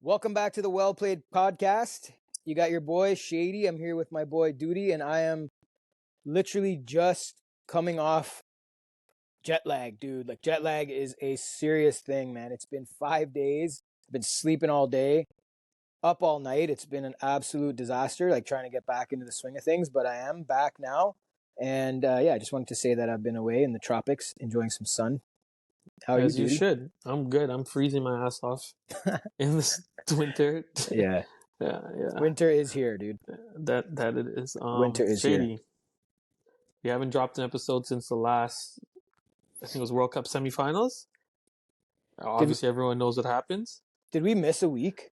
Welcome back to the Well Played podcast. You got your boy Shady. I'm here with my boy Doody, and I am literally just coming off jet lag, dude. Like, jet lag is a serious thing, man. It's been 5 days. I've been sleeping all day, up all night. It's been an absolute disaster, like trying to get back into the swing of things, but I am back now. And yeah, I just wanted to say that I've been away in the tropics, enjoying some sun. How are As you, you Doody? should. I'm good. I'm freezing my ass off in this winter. Yeah, yeah. winter is here, dude. That it is. Winter is here. Shady. We haven't dropped an episode since the last. I think it was World Cup semifinals. Obviously, everyone knows what happens. Did we miss a week?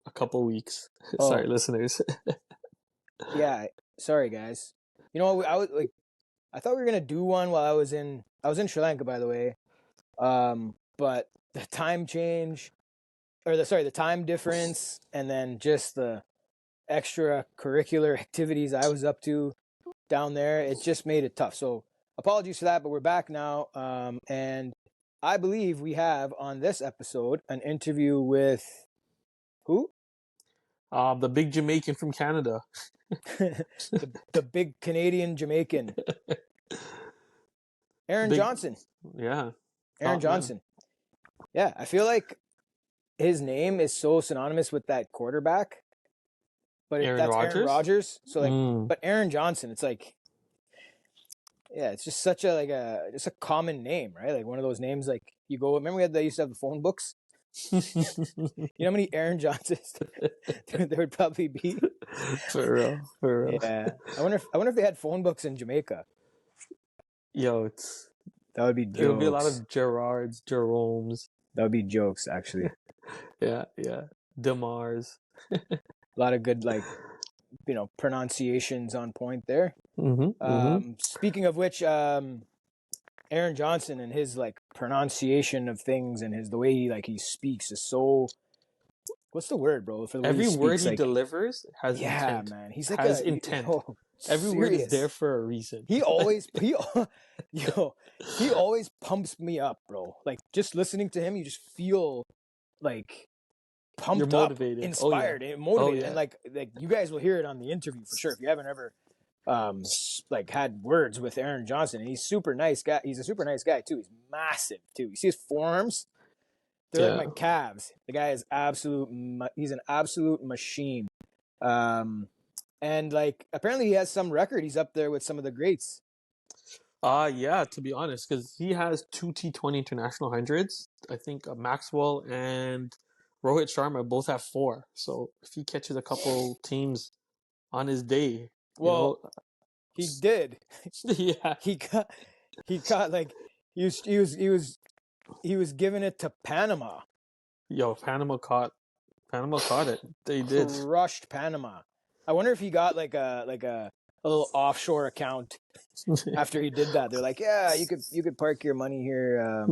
A couple weeks. Oh. Sorry, listeners. Yeah, sorry guys. You know, I thought we were gonna do one while I was in Sri Lanka, by the way. But the time change, the time difference, and then just the extracurricular activities I was up to down there, it just made it tough. So apologies for that, but we're back now. And I believe we have on this episode an interview with who? The big Jamaican from Canada. the big Canadian Jamaican. Aaron Johnson. Yeah. Aaron Johnson. Yeah, I feel like his name is so synonymous with that quarterback. But that's Aaron Rodgers. So but Aaron Johnson, it's like, yeah, it's just such a just a common name, right? Like one of those names, like you go. Remember they used to have the phone books. You know how many Aaron Johnsons there would probably be. For real. Yeah, I wonder if they had phone books in Jamaica. Yo, that would be jokes. There would be a lot of Gerards, Jeromes. That would be jokes, actually. Yeah. Demars. A lot of good, pronunciations on point there. Speaking of which, Aaron Johnson and his pronunciation of things and the way he speaks is so. What's the word, bro? For the way every he speaks, word he delivers has intent. Man. He's has intent. Every word is there for a reason. He always pumps me up, bro. Like just listening to him, you just feel pumped You're motivated. up, inspired, and motivated. And like you guys will hear it on the interview for sure. If you haven't ever had words with Aaron Johnson, and he's super nice guy. He's a super nice guy too. He's massive too. You see his forearms? They're like my calves. The guy is he's an absolute machine. And apparently he has some record. He's up there with some of the greats. Yeah, to be honest, because he has 2 T20 international hundreds. I think Maxwell and Rohit Sharma both have 4. So if he catches a couple teams on his day, he did. Yeah, he got he was giving it to Panama. Yo, Panama caught it. They did. Crushed Panama. I wonder if he got like a little offshore account after he did that. They're like, yeah, you could park your money here,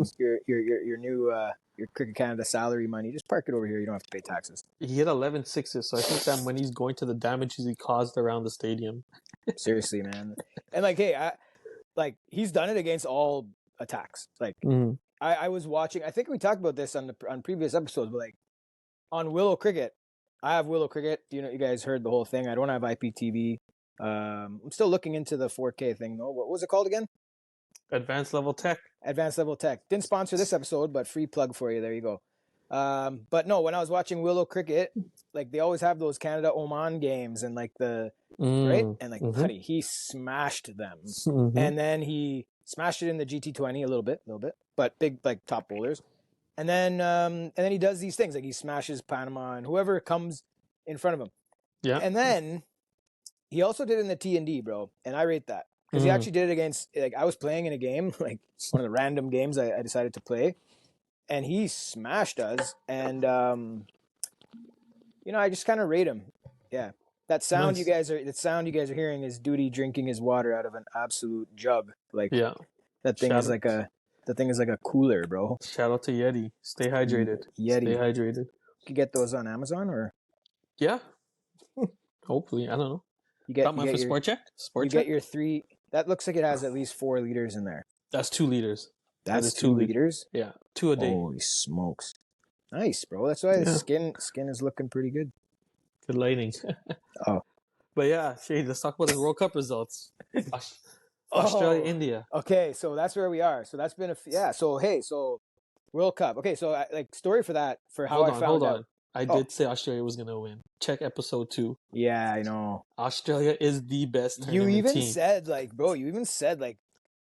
your new your Cricket Canada salary money. Just park it over here. You don't have to pay taxes. He hit 11 sixes, so I think that money's going to the damages he caused around the stadium. Seriously, man. And hey, he's done it against all attacks. I was watching. I think we talked about this on previous episodes, but on Willow Cricket. I have Willow Cricket. You guys heard the whole thing. I don't have IPTV. I'm still looking into the 4K thing though. What was it called again? Advanced Level Tech. Didn't sponsor this episode, but free plug for you. There you go. But no, when I was watching Willow Cricket, they always have those Canada Oman games and right, and buddy, he smashed them, and then he smashed it in the GT20 a little bit, but big top bowlers. And then he does these things he smashes Panama and whoever comes in front of him. Yeah. And then he also did it in the T&D, bro. And I rate that because he actually did it against I was playing in a game, one of the random games I decided to play, and he smashed us. And I just kind of rate him. Yeah. That sound you guys are hearing is Doody drinking his water out of an absolute jug. That thing is like a cooler, bro. Shout out to Yeti. Stay hydrated. Yeti. Stay hydrated. You can get those on Amazon or? Yeah. Hopefully. I don't know. You get for Sport Check? Get your 3. That looks like it has at least 4 liters in there. That's 2 liters. That's 2 liters? Yeah. 2 a day. Holy smokes. Nice, bro. That's why the Yeah, skin is looking pretty good. good lighting. Oh. But yeah, Shane, let's talk about the World Cup results. Australia, Oh. India. Okay, so that's where we are. So that's been yeah. So hey, so World Cup. Okay, so like story for that for how Hold I on, hold found out. on. I Oh, did say Australia was gonna win. Check episode 2. yeah, I know. Australia is the best You tournament even team. said like, bro, you even said like,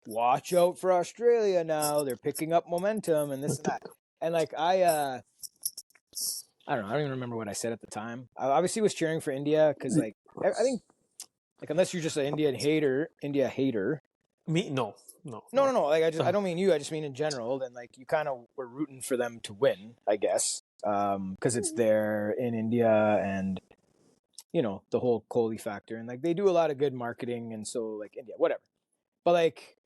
watch out for Australia now. They're picking up momentum and this and that. And like I don't know. I don't even remember what I said at the time. I obviously was cheering for India because like I think like unless you're just an India hater. Me, no, no, No, no, no. no. Like I don't mean you. I just mean in general. Then like you kind of were rooting for them to win, I guess, because it's there in India and the whole Kohli factor and like they do a lot of good marketing and so like India, whatever. But like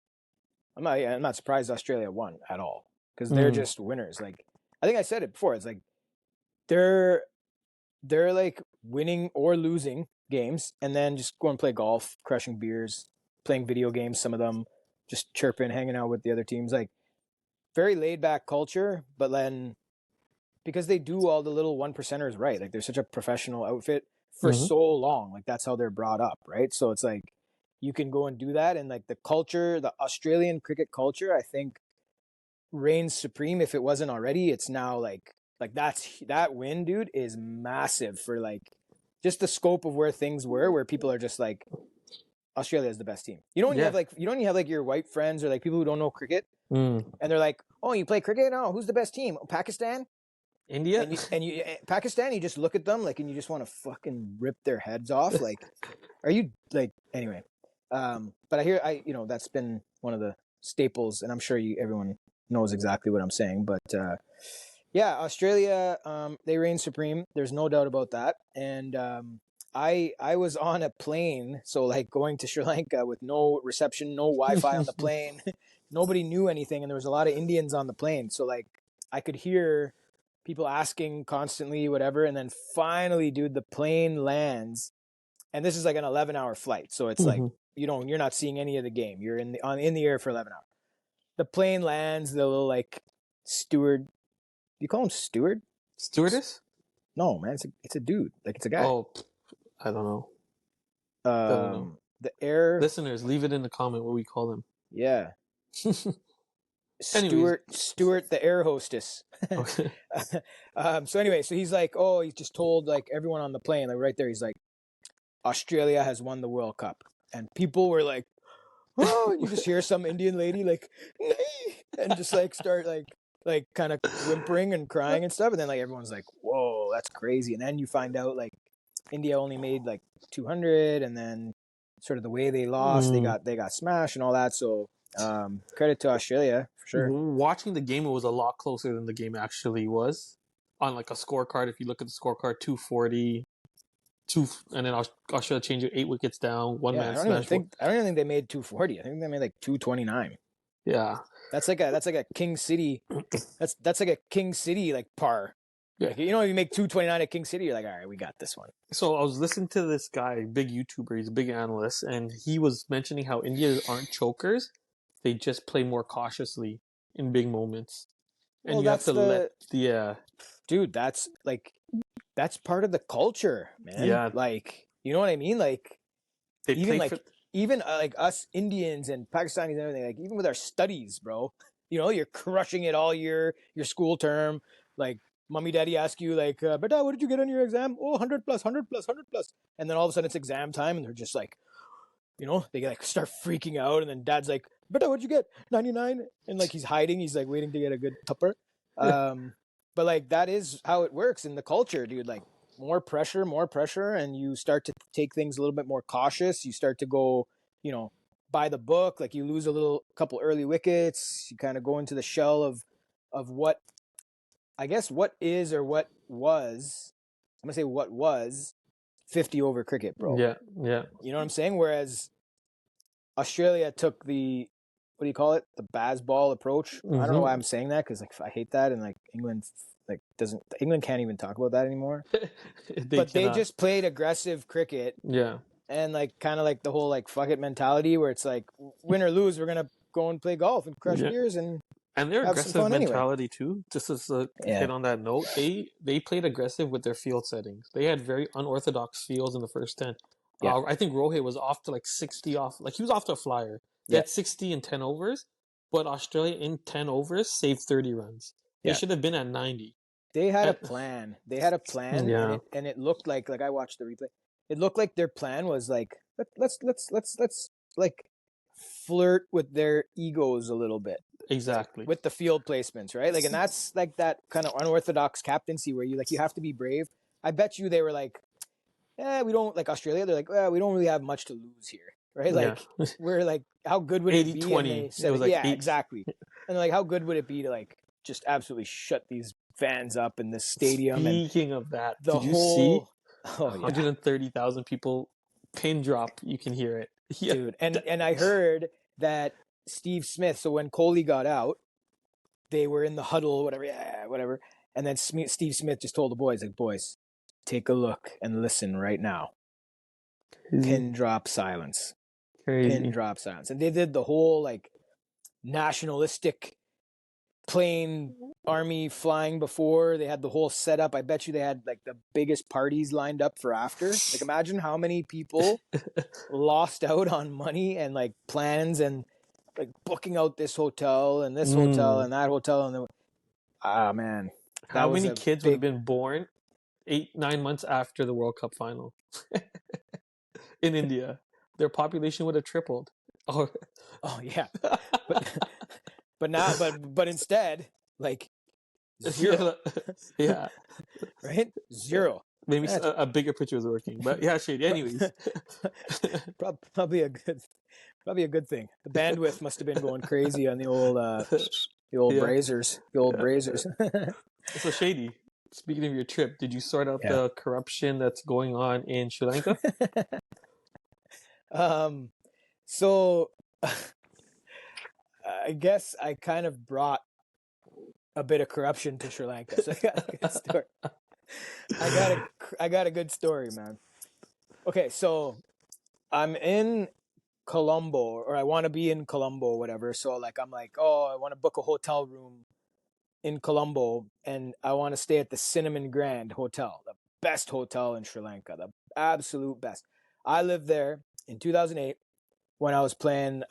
I'm not surprised Australia won at all because they're Mm. just winners. Like I think I said it before. It's like they're they're like winning or losing games and then just go and play golf, crushing beers, playing video games. Some of them just chirping, hanging out with the other teams. Like very laid back culture, but then because they do all the little one percenters right, like they're such a professional outfit for Hmm. so long. Like that's how they're brought up, right? So it's like you can go and do that, and like the culture, the Australian cricket culture, I think reigns supreme. If it wasn't already, it's now like that win, dude, is massive for like just the scope of where things were, where people are just like Australia is the best team. You know when Yeah. you don't you have like your white friends or like people who don't know cricket, Mm. and they're like, "Oh, you play cricket? Oh, who's the best team? Pakistan?" India. And you Pakistan, you just look at them like, and you just want to fucking rip their heads off. Like, are you like anyway? But that's been one of the staples, and I'm sure everyone knows exactly what I'm saying. But yeah, Australia, they reign supreme. There's no doubt about that. And I was on a plane, so like going to Sri Lanka with no reception, no Wi-Fi on the plane. Nobody knew anything, and there was a lot of Indians on the plane. So like I could hear people asking constantly, whatever. And then finally, dude, the plane lands, and this is like an 11-hour flight, so it's like Hmm. you're not seeing any of the game. You're in the air for 11 hours. The plane lands. The little like steward. You call him steward? Stewardess. No, man, it's a dude. Like it's a guy. Oh, I don't know. Don't know. The air. Listeners, leave it in the comment what we call them. Yeah, Anyways, Stuart, the air hostess. okay. So anyway, so he's like, oh, he's just told like everyone on the plane, like right there, he's like, Australia has won the World Cup, and people were like, oh, and you just hear some Indian lady like, nay, and just like start like kind of whimpering and crying and stuff, and then like everyone's like, whoa, that's crazy, and then you find out like India only made like 200, and then sort of the way they lost, Mm. they got smashed and all that. So credit to Australia for sure. Watching the game, it was a lot closer than the game actually was. On like a scorecard, if you look at the scorecard, 240, and then Australia changed it 8 wickets down, one Yeah, man smash. I don't even think they made 240. I think they made like 229. Yeah, That's like a King City. That's like a King City like par. yeah. Like if you make 229 at King City, you're like, all right, we got this one. So I was listening to this guy, big YouTuber, he's a big analyst, and he was mentioning how India aren't chokers; they just play more cautiously in big moments, and Well, you have that's to let the the dude. That's part of the culture, man. yeah Like, you know what I mean? Like they even play for like even like us Indians and Pakistanis and everything. Like even with our studies, bro. You're crushing it all year. Your school term, like mommy, daddy ask you like, "Beta, what did you get on your exam?" Oh, 100 plus, 100 plus, 100 plus. And then all of a sudden it's exam time, and they're just like, they like start freaking out, and then dad's like, "Beta, what'd you get?" 99, and like he's hiding. He's like waiting to get a good tupper. Um, but like that is how it works in the culture, dude. Like more pressure, and you start to take things a little bit more cautious. You start to go, by the book. Like you lose couple early wickets. You kind of go into the shell of what I guess what is or what was. I'm gonna say what was 50 over cricket, bro. yeah, yeah. You know what I'm saying? Whereas Australia took the what do you call it? The Bazball approach. I don't know why Mm-hmm. I'm saying that because like I hate that, and like England can't even talk about that anymore. They But they cannot. just played aggressive cricket Yeah, and like kind of like the whole like fuck it mentality where it's like win or lose, we're gonna go and play golf and crush yeah. beers and And their have some aggressive fun anyway. mentality too. Just as a Yeah, hit on that note, they played aggressive with their field settings. They had very unorthodox fields in the first 10. yeah, I think Rohe was off to like 60 off, like he was off to a flyer. They yeah, had 60 in 10 overs, but Australia in 10 overs saved 30 runs. They yeah. should have been at 90. They had a And, plan. They had a plan, and yeah, it looked like I watched the replay. It looked like their plan was like let's like flirt with their egos a little bit, like exactly. with the field placements, right? Like, and that's like that kind of unorthodox captaincy where you have to be brave. I bet you they were like, we don't like Australia. They're like, we don't really have much to lose here, right? Yeah. Like, we're like, how good would it be? And 80-20. they It said, was like yeah, 8. exactly. And like, how good would it be to like just absolutely shut these fans up in this stadium and Speaking of that, the did you see whole, oh yeah, 130,000 people pin drop? You can hear it. Yeah. dude. And I heard that Steve Smith. So when Coley got out, they were in the huddle, whatever, yeah, whatever. And then Steve Smith just told the boys, like, boys, take a look and listen right now. Crazy. Pin drop silence. Pin Crazy. drop silence. And they did the whole like nationalistic plane army flying before. They had the whole setup. I bet you they had like the biggest parties lined up for after. Like, imagine how many people lost out on money and like plans and like booking out this hotel and this hotel and that hotel. And man, that How was many a kids would have big, been born 8, 9 months after the World Cup final in India? Their population would have tripled. Oh, oh yeah. But now, but instead, like zero. yeah. Right? Zero. Maybe That's a bigger picture was working, but yeah, Shady. Anyways, probably a good thing. The bandwidth must have been going crazy on the old yeah. brazers, the old brazers. So Shady, speaking of your trip, did you sort out Yeah. the corruption that's going on in Sri Lanka? So I guess I kind of brought a bit of corruption to Sri Lanka. So I got a good story. I got a good story, man. Okay, so I'm in Colombo, or I want to be in Colombo, or whatever. So like I'm like, oh, I want to book a hotel room in Colombo, and I want to stay at the Cinnamon Grand Hotel, the best hotel in Sri Lanka, the absolute best. I lived there in 2008 when I was playing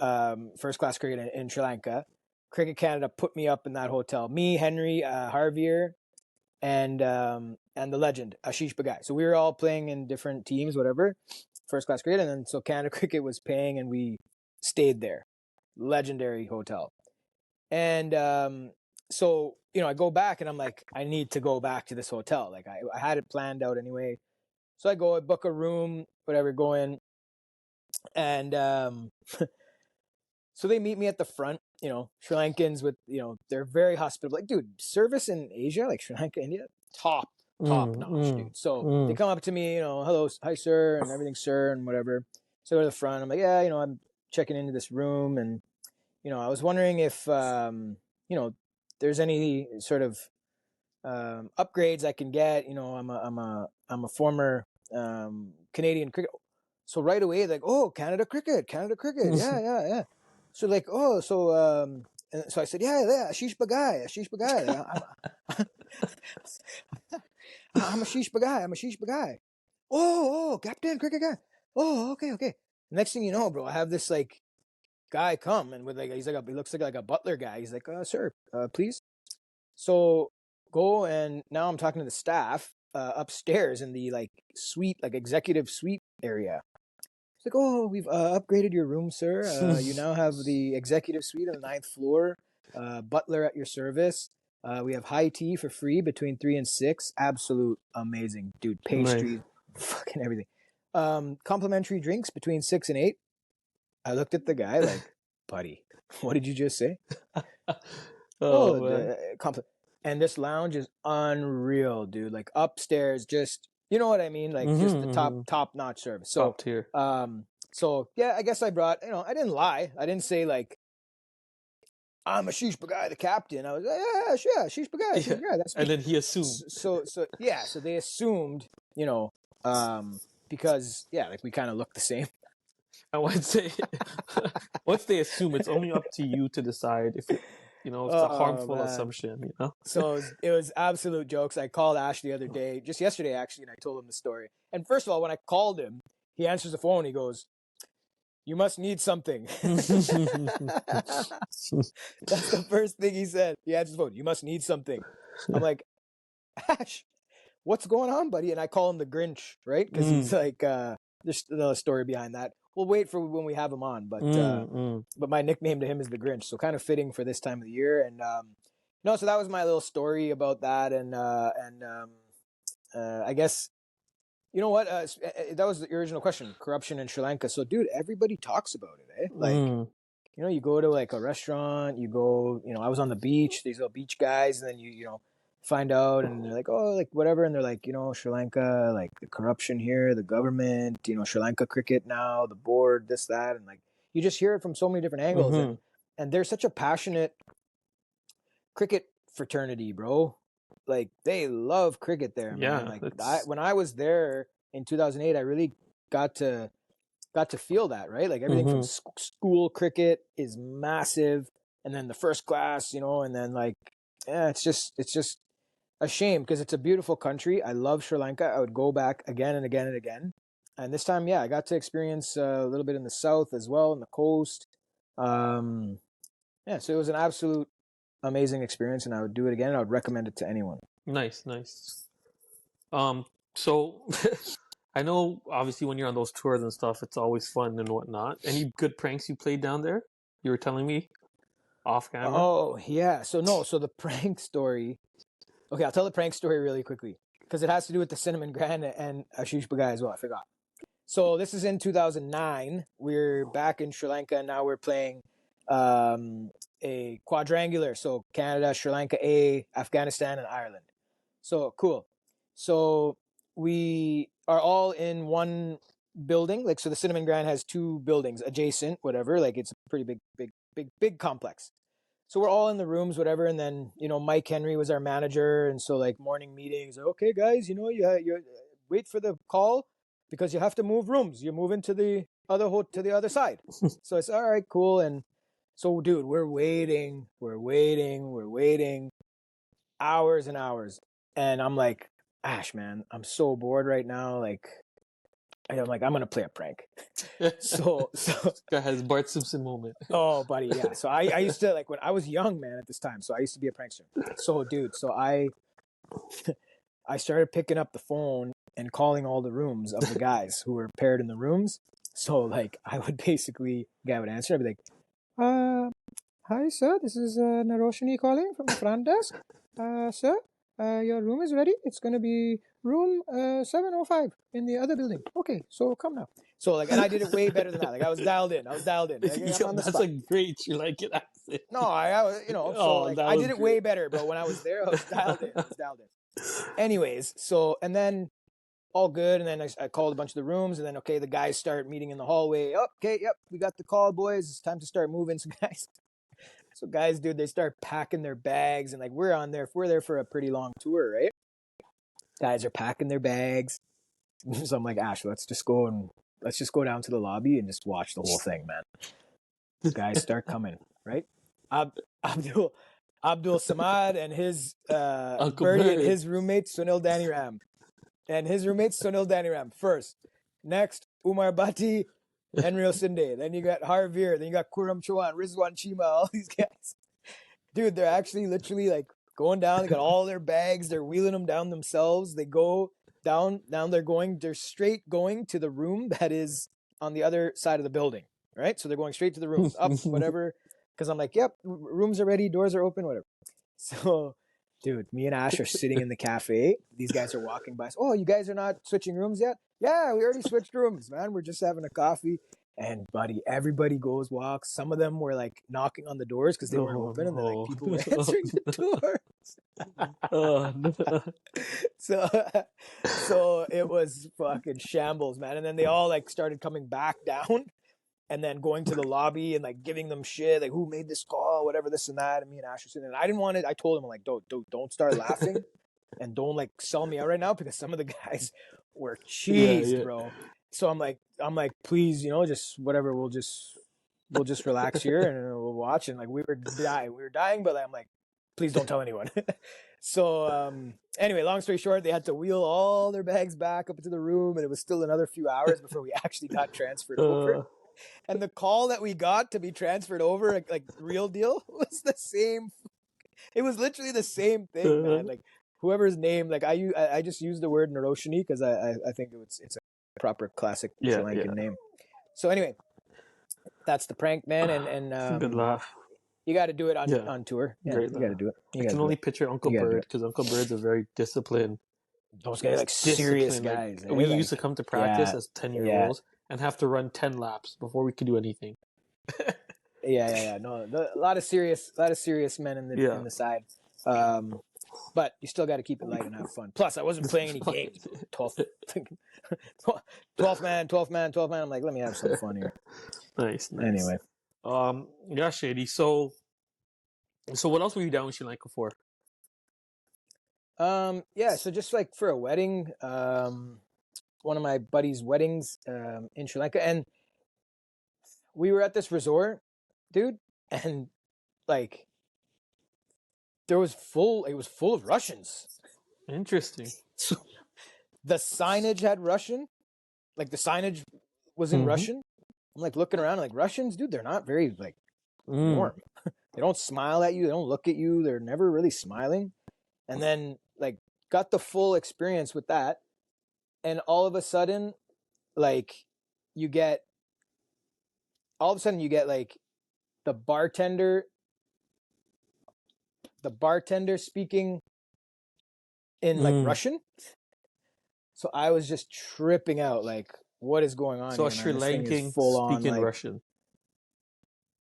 first class cricket in Sri Lanka. Cricket Canada put me up in that hotel. Me, Henry, Harvier, and the legend Ashish Bagai. So we were all playing in different teams, whatever, first class cricket, and then so Canada Cricket was paying, and we stayed there. Legendary hotel. And so I go back, and I'm like, I need to go back to this hotel. Like I had it planned out anyway. So I book a room, whatever, go in, and so they meet me at the front. Sri Lankans with they're very hospitable. Like, dude, service in Asia, like Sri Lanka, India, top notch, dude. So they come up to me, hello, hi, sir, and everything, sir, and whatever. So I go to the front. I'm like, yeah, I'm checking into this room, and I was wondering if there's any sort of upgrades I can get. I'm a former Canadian cricket. So right away, like, oh, Canada cricket, yeah, yeah, yeah. So like, oh, so and so I said, yeah, Ashish Bagai. Like, I'm Ashish Bagai. Oh, Captain cricket guy. Oh, okay. Next thing you know, bro, I have this like guy come, and with like he looks like a butler guy. He's like, sir, please. So go, and now I'm talking to the staff upstairs in the like suite, like executive suite area. It's like, oh, we've upgraded your room, sir. You now have the executive suite on the ninth floor. Butler at your service. We have high tea for free between 3 and 6. Absolute amazing, dude. Nice. Pastries, fucking everything. Complimentary drinks between 6 and 8. I looked at the guy like, buddy, what did you just say? Oh man. And this lounge is unreal, dude. Like upstairs, just you know what I mean, like just the top notch service. So Top tier. so yeah, I guess I brought. I didn't lie. I didn't say like I'm Ashish Bagai, the captain. I was like, yeah, Ashish Bagai, Yeah. that's me. And then he assumed. So yeah, so they assumed, because yeah, like we kind of look the same. I would say once they assume, it's only up to you to decide if it's a Oh harmful man. assumption. So it was absolute jokes. I called Ash the other day, just yesterday actually, and I told him the story. And first of all, when I called him, he answers the phone. He goes, "You must need something." That's the first thing he said. He answers the phone. "You must need something." I'm like, Ash, what's going on, buddy? And I call him the Grinch, right? Because he's like, there's a story behind that. We'll wait for when we have him on, but my nickname to him is the Grinch, so kind of fitting for this time of the year. And no, so that was my little story about that, and I guess you know what? That was the original question: corruption in Sri Lanka. So, dude, everybody talks about it, eh? Like, you go to like a restaurant, I was on the beach, these little beach guys, and then you find out, and they're like, oh, like whatever, and they're like, Sri Lanka, like the corruption here, the government, Sri Lanka cricket now, the board, this, that, and like you just hear it from so many different angles, and they're such a passionate cricket fraternity, bro. Like they love cricket there, man. Yeah, Like it's when I was there in 2008, I really got to feel that, right? Like everything from school cricket is massive, and then the first class, and then like, yeah, it's just a shame because it's a beautiful country. I love Sri Lanka. I would go back again and again and again. And this time, yeah, I got to experience a little bit in the south as well, in the coast. Um, yeah, so it was an absolute amazing experience, and I would do it again. And I would recommend it to anyone. nice. So I know obviously when you're on those tours and stuff, it's always fun and whatnot. Any good pranks you played down there? You were telling me off camera. Oh yeah, so the prank story. Okay, I'll tell the prank story really quickly because it has to do with the cinnamon grand and Ashish Bagai as well. I forgot. So this is in 2009. We're back in Sri Lanka, and now we're playing a quadrangular. So Canada, Sri Lanka A, Afghanistan, and Ireland. So cool. So we are all in one building. Like, so the Cinnamon Grand has two buildings adjacent, whatever. Like, it's a pretty big complex. So we're all in the rooms, whatever. And then, Mike Henry was our manager. And so, like, morning meetings, okay, guys, you wait for the call because you have to move rooms. You're moving to the other side. So it's all right, cool. And so, dude, we're waiting hours and hours. And I'm like, Ash, man, I'm so bored right now. Like, I'm gonna play a prank. So Guy has Bart Simpson moment. oh, buddy, yeah. So I used to, like, when I was young, man, at this time. So I used to be a prankster. So, dude, I started picking up the phone and calling all the rooms of the guys who were paired in the rooms. So, like, I would basically, guy would answer. I'd be like, hi, sir. This is Naroshini calling from the front desk. Sir, your room is ready. It's going to be room 705 in the other building. Okay, so come now. So, like, and I did it way better than that. Like, I was dialed in. Like, I'm Yo, on the that's spot. a great Sri Lankan accent. No, I was, so, Oh, like, that I was did it way great. better, bro. When I was there, I was dialed in. Anyways, so, and then all good. And then I called a bunch of the rooms, and then, okay, the guys start meeting in the hallway. Oh, okay, yep, we got the call, boys. It's time to start moving. So guys, dude, they start packing their bags, and like we're there for a pretty long tour, right? Guys are packing their bags. So I'm like, Ash, let's just go down to the lobby and just watch the whole thing, man. Guys start coming, right? Abdul Abdul Samad and his Uncle Birdie and Bird. his roommate Sunil Daniram first. Next, Umar Bhatti, Enril Sinde. Then you got Harveer. Then you got Kuram Chauhan, Rizwan Chima, all these guys. Dude, they're actually literally like going down. They got all their bags. They're wheeling them down themselves. They go down. Now they're straight going to the room that is on the other side of the building, right? So they're going straight to the rooms, up, whatever. Because I'm like, yep, rooms are ready, doors are open, whatever. So, dude, me and Ash are sitting in the cafe. These guys are walking by. Oh, you guys are not switching rooms yet? Yeah, we already switched rooms, man. We're just having a coffee. And buddy, everybody goes walks. Some of them were like knocking on the doors because they weren't Oh open, and then like no. people were answering the doors. Oh no. so, so it was fucking shambles, man. And then they all like started coming back down, and then going to the lobby and like giving them shit, like who made this call, whatever, this and that. And me and Ash were sitting, and I didn't want it. I told him, I'm like, don't start laughing, and don't like sell me out right now because some of the guys were Yeah, cheesed, yeah. bro. So I'm like, please, just whatever. We'll just we'll just relax here and we'll watch. And like we were dying, but I'm like, please don't tell anyone. So anyway, long story short, they had to wheel all their bags back up into the room, and it was still another few hours before we actually got transferred over. And the call that we got to be transferred over, like real deal, was the same. It was literally the same thing, man. Like whoever's name, like I just use the word Naroshini because I think it's a proper classic Sri Lankan name. So anyway, that's the prank, man, and it's a good laugh. you got to do it on tour. Yeah, Great you got to do it. I can only picture Uncle Bird because Uncle Bird's a very disciplined. Those guys like serious guys. Like, we used to come to practice as 10-year-olds and have to run 10 laps before we could do anything. No, a lot of serious men in the side. But you still got to keep it light and have fun. Plus, I wasn't playing any games. 12th man. I'm like, let me have some fun here. Nice. Anyway. Yeah, Shady. So what else were you down in Sri Lanka for? So just like for a wedding, one of my buddies' weddings in Sri Lanka, and we were at this resort, dude, and like it was full of Russians. Interesting. So the signage had Russian, like the signage was in Russian. I'm like looking around, like Russians, dude, they're not very like warm. They don't smile at you. They don't look at you. They're never really smiling. And then like got the full experience with that. And all of a sudden, like you get like the bartender speaking in like Russian. So I was just tripping out, like, what is going on? So here, a Sri Lankan speaking like, Russian.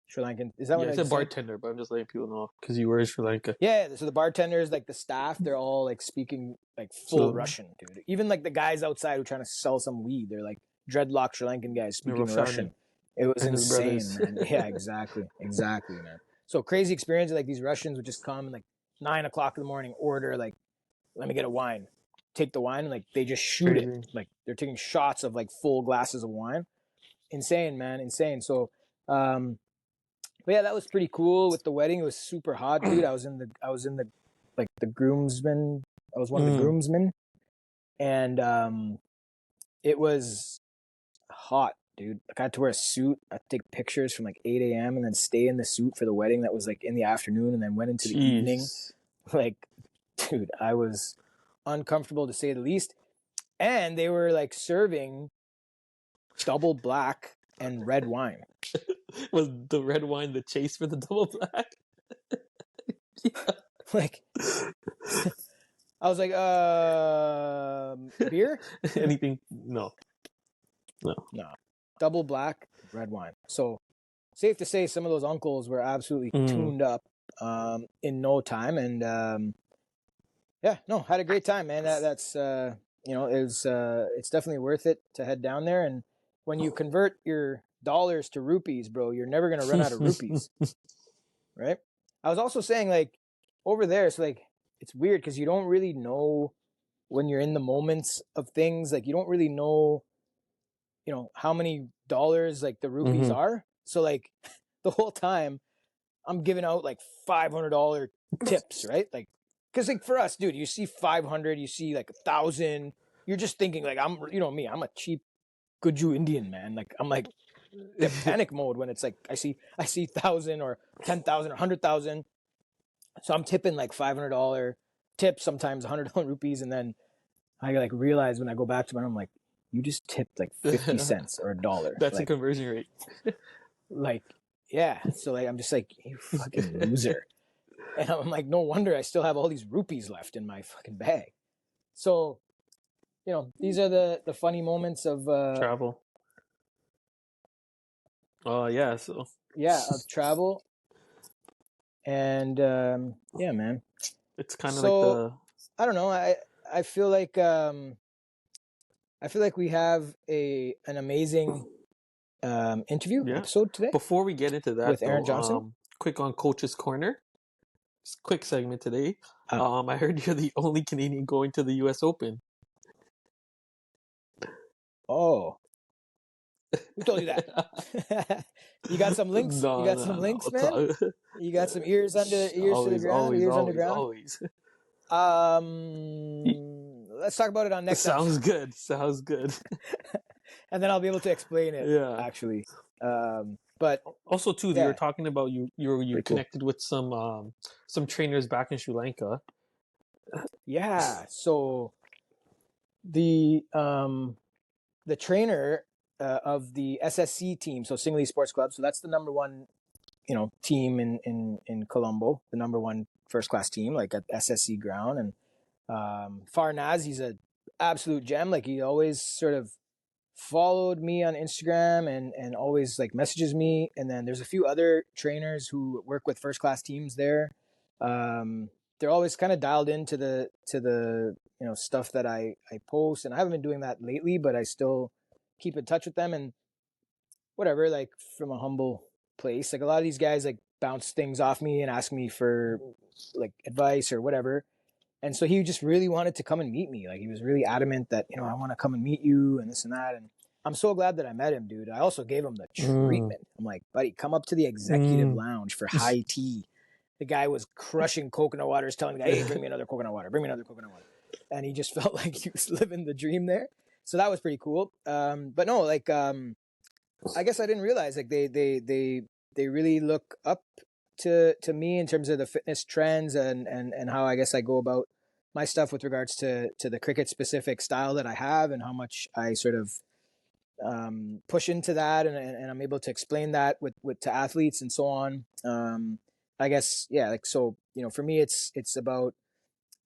Sri Lankan, is that what I said? Bartender, but I'm just letting people know because you were in Sri Lanka. Yeah, so the bartenders, like the staff, they're all like speaking like full Russian, dude. Even like the guys outside who are trying to sell some weed, they're like dreadlock Sri Lankan guys speaking Russian. It was insane, man. Yeah, exactly, man. So crazy experience. Like these Russians would just come and like 9 o'clock in the morning, order like, let me get a wine. Take the wine and like they just shoot it. Like they're taking shots of like full glasses of wine. Insane, man, insane. So, but yeah, that was pretty cool with the wedding. It was super hot, dude. I was in the like the groomsmen. I was one of the groomsmen, and it was hot, dude. Like I had to wear a suit. I had to take pictures from like 8 a.m. and then stay in the suit for the wedding that was like in the afternoon, and then went into the evening. Like, dude, I was uncomfortable to say the least. And they were like serving double black and red wine. Was the red wine the chase for the double black? Like, I was like, beer? Anything? No. Double black, red wine. So safe to say some of those uncles were absolutely tuned up in no time. And had a great time, man. That's it's definitely worth it to head down there. And when you convert your dollars to rupees, bro, you're never going to run out of rupees. Right? I was also saying, like, over there, it's like, it's weird because you don't really know when you're in the moments of things. Like, you don't really know, how many dollars, like, the rupees are. So, like, the whole time, I'm giving out, like, $500 tips, right? Like, because, like, for us, dude, you see 500, you see, like, 1,000. You're just thinking, like, I'm a cheap Guju Indian, man. Like, I'm like, get panic mode when it's like I see 1,000 or 10,000 or 100,000. So I'm tipping like $500 tips, sometimes $100 rupees, and then I like realize when I go back to my, I'm like, you just tipped like 50 cents or $1. That's like, a conversion rate. Like, yeah. So like I'm just like, you fucking loser. And I'm like, no wonder I still have all these rupees left in my fucking bag. So, these are the funny moments of travel. Of travel. And man, it's kind of like I don't know. I feel like we have an amazing interview episode today. Before we get into that, with Aaron Johnson, quick on Coach's Corner. Quick segment today. I heard you're the only Canadian going to the U.S. Open. Oh, Who told you that? You got some links? You No, got some no, no. links, man? You got some ears under ears to the Always, ground, always, ears always, underground. always. Let's talk about it on next Sounds episode, good. Sounds good. and then I'll be able to explain it Yeah. actually. But Also, too, you were yeah, talking about you pretty cool. connected with some trainers back in Sri Lanka. Yeah. So the trainer of the SSC team, so Singley Sports Club, so that's the number one team in Colombo, the number one first class team, like at SSC ground. And Farnaz, he's a absolute gem. Like he always sort of followed me on Instagram and always like messages me. And then there's a few other trainers who work with first class teams there. They're always kind of dialed into the stuff that I post, and I haven't been doing that lately, but I still keep in touch with them and whatever, like from a humble place. Like a lot of these guys like bounce things off me and ask me for like advice or whatever. And so he just really wanted to come and meet me. Like he was really adamant that, I want to come and meet you and this and that. And I'm so glad that I met him, dude. I also gave him the Mm, treatment. I'm like, buddy, come up to the executive mm. lounge for high tea. The guy was crushing coconut waters, telling me, hey, bring me another coconut water, bring me another coconut water. And he just felt like he was living the dream there. So that was pretty cool. But no, like, I guess I didn't realize like they really look up to me in terms of the fitness trends and how I guess I go about my stuff with regards to the cricket specific style that I have and how much I sort of push into that and I'm able to explain that with to athletes and so on. I guess yeah, like so for me it's about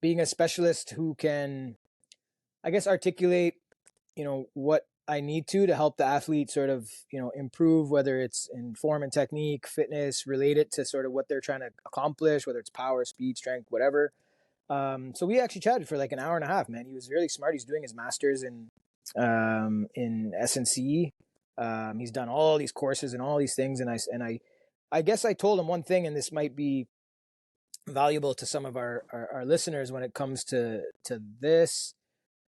being a specialist who can I guess articulate what I need to help the athlete sort of improve, whether it's in form and technique, fitness, relate it to sort of what they're trying to accomplish, whether it's power, speed, strength, whatever. So we actually chatted for like an hour and a half, man. He was really smart. He's doing his master's in SNC. He's done all these courses and all these things, and I guess I told him one thing, and this might be valuable to some of our listeners when it comes to this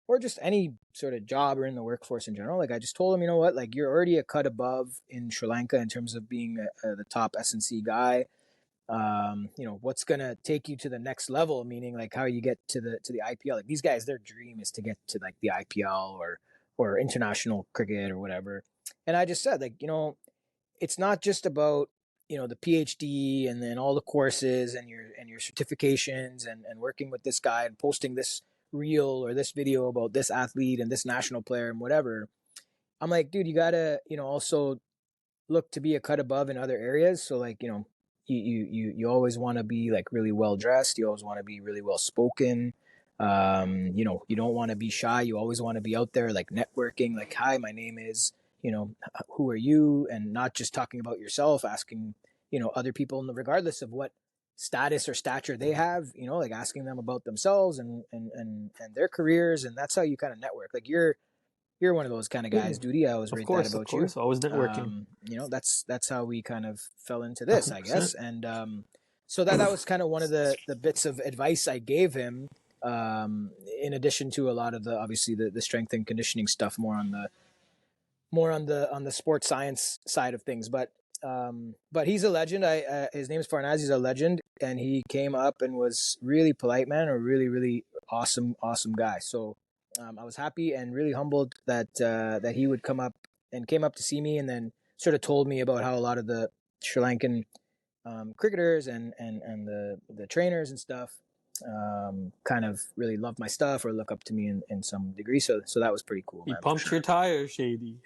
or just any sort of job or in the workforce in general. Like I just told him, you know what, like you're already a cut above in Sri Lanka in terms of being the top SNC guy. What's gonna take you to the next level, meaning like how you get to the IPL. Like these guys, their dream is to get to like the IPL or international cricket or whatever. And I just said, like, it's not just about the PhD and then all the courses and your certifications and working with this guy and posting this reel or this video about this athlete and this national player and whatever. I'm like, dude, you gotta also look to be a cut above in other areas. So like you always want to be like really well dressed. You always want to be really well spoken. You don't want to be shy. You always want to be out there like networking. Like, hi, my name is. Who are you? And not just talking about yourself. Asking other people, regardless of what status or stature they have. Like asking them about themselves and their careers. And that's how you kind of network. Like you're one of those kind of Yeah, guys, Duty. I always of rate that course, of about you. course. Always networking. That's how we kind of fell into this, I guess. 100%. And so that was kind of one of the bits of advice I gave him. In addition to a lot of the obviously the strength and conditioning stuff, more on the sports science side of things. But he's a legend. His name's Farnaz. He's a legend, and he came up and was really polite, man. A really really awesome guy. So I was happy and really humbled that he would come up and came up to see me, and then sort of told me about how a lot of the Sri Lankan cricketers and the trainers and stuff kind of really love my stuff or look up to me in some degree. So that was pretty cool, He man, for pumped your sure. tires, Shady.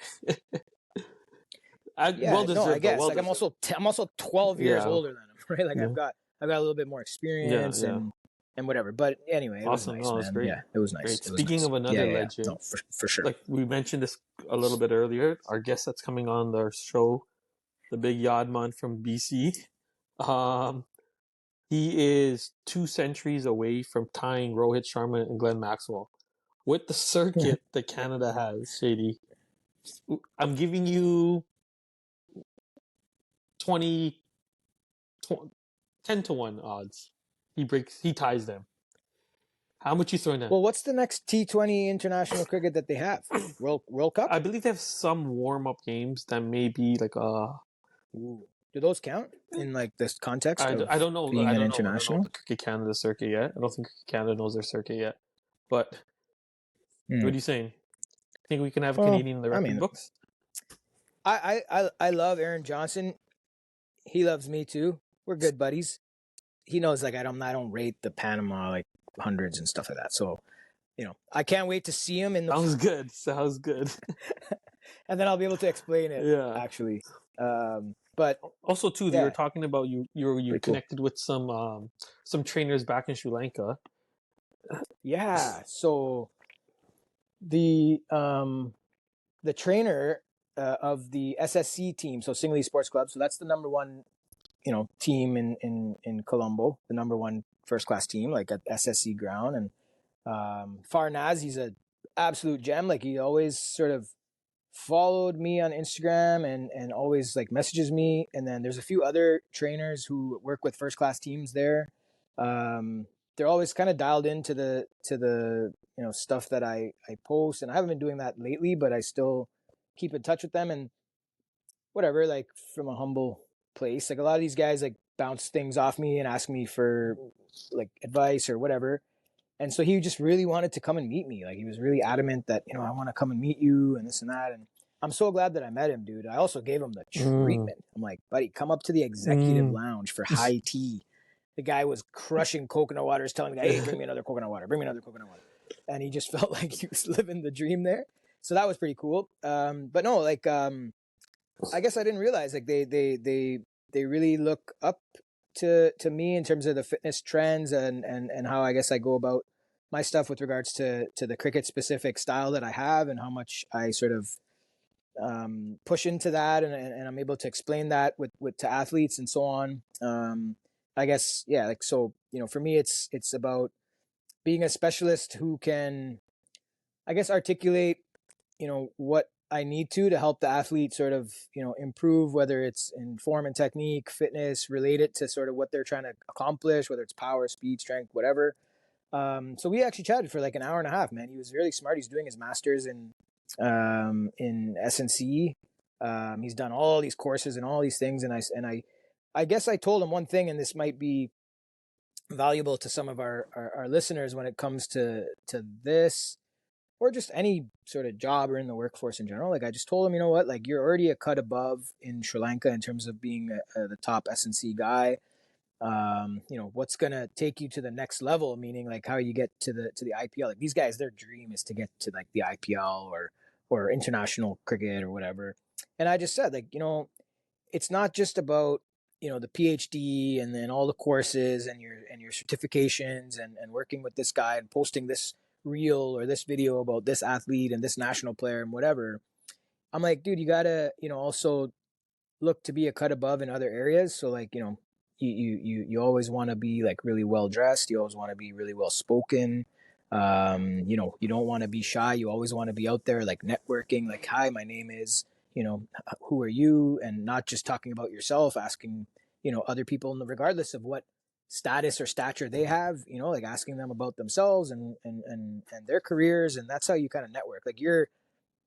Well Yeah, no, I deserved, though. guess Well like I'm deserved. also 12 years Yeah, older than him, right? Like yeah, I've got a little bit more yeah, experience yeah. and whatever. But anyway, it was Awesome. nice, No, it's man. great. Yeah, it was nice. Great. It was Speaking nice. of Yeah, another yeah, yeah. No, legend, for sure. like we mentioned this a little bit earlier, our guest that's coming on our show, the big Yadman from BC. Um, he is 2 centuries away from tying Rohit Sharma and Glenn Maxwell. With the circuit that Canada has, Shady, I'm giving you 20, 10 to 1 odds. He ties them. How much you throwing in? Well, what's the next T20 international cricket that they have? World Cup? I believe they have some warm up games that may be like Ooh. Do those count in like this context I of don't know. being an I don't know international? the Cricket Canada circuit yet. I don't think Cricket Canada knows their circuit yet. But what Hmm. are you saying? Think we can have a Well, Canadian in the I record mean, books? I love Aaron Johnson. He loves me too. We're good buddies. He knows like I don't rate the Panama like hundreds and stuff like that. So I can't wait to see him in the Sounds good. Sounds good. and then I'll be able to explain it Yeah. actually. But Also, too, you were yeah, talking about you pretty cool. connected with some trainers back in Sri Lanka. Yeah. So the trainer of the SSC team, so Singley Sports Club. So that's the number one team in Colombo, the number one first class team, like at SSC ground. And Farnaz, he's a absolute gem. Like he always sort of followed me on Instagram and always like messages me. And then there's a few other trainers who work with first class teams there. They're always kind of dialed into the stuff that I post, and I haven't been doing that lately, but I still keep in touch with them and whatever, like from a humble place. Like a lot of these guys like bounce things off me and ask me for like advice or whatever. And so he just really wanted to come and meet me. Like he was really adamant that, I want to come and meet you and this and that. And I'm so glad that I met him, dude. I also gave him the Mm, treatment. I'm like, buddy, come up to the executive mm. lounge for high tea. The guy was crushing coconut waters, telling me, hey, bring me another coconut water, bring me another coconut water. And he just felt like he was living the dream there. So that was pretty cool. But no, like, I guess I didn't realize like they really look up to me in terms of the fitness trends and how I guess I go about my stuff with regards to the cricket specific style that I have and how much I sort of push into that and I'm able to explain that with to athletes and so on. I guess yeah, like so for me it's about being a specialist who can I guess articulate what I need to help the athlete sort of improve, whether it's in form and technique, fitness, related to sort of what they're trying to accomplish, whether it's power, speed, strength, whatever. So we actually chatted for like an hour and a half. Man, he was really smart. He's doing his master's in SNC. He's done all these courses and all these things, and I guess I told him one thing, and this might be valuable to some of our listeners when it comes to this or just any sort of job or in the workforce in general. Like I just told him, you know what, like you're already a cut above in Sri Lanka in terms of being the top SNC guy. What's gonna take you to the next level, meaning like how you get to the IPL. Like these guys, their dream is to get to like the IPL or international cricket or whatever. And I just said, like, it's not just about the PhD and then all the courses and your certifications and working with this guy and posting this reel or this video about this athlete and this national player and whatever. I'm like, dude, you gotta also look to be a cut above in other areas. So like you always want to be like really well dressed. You always want to be really well spoken. You don't want to be shy. You always want to be out there like networking. Like, hi, my name is who are you, and not just talking about yourself, asking other people, regardless of what status or stature they have. Like asking them about themselves and their careers, and that's how you kind of network. Like you're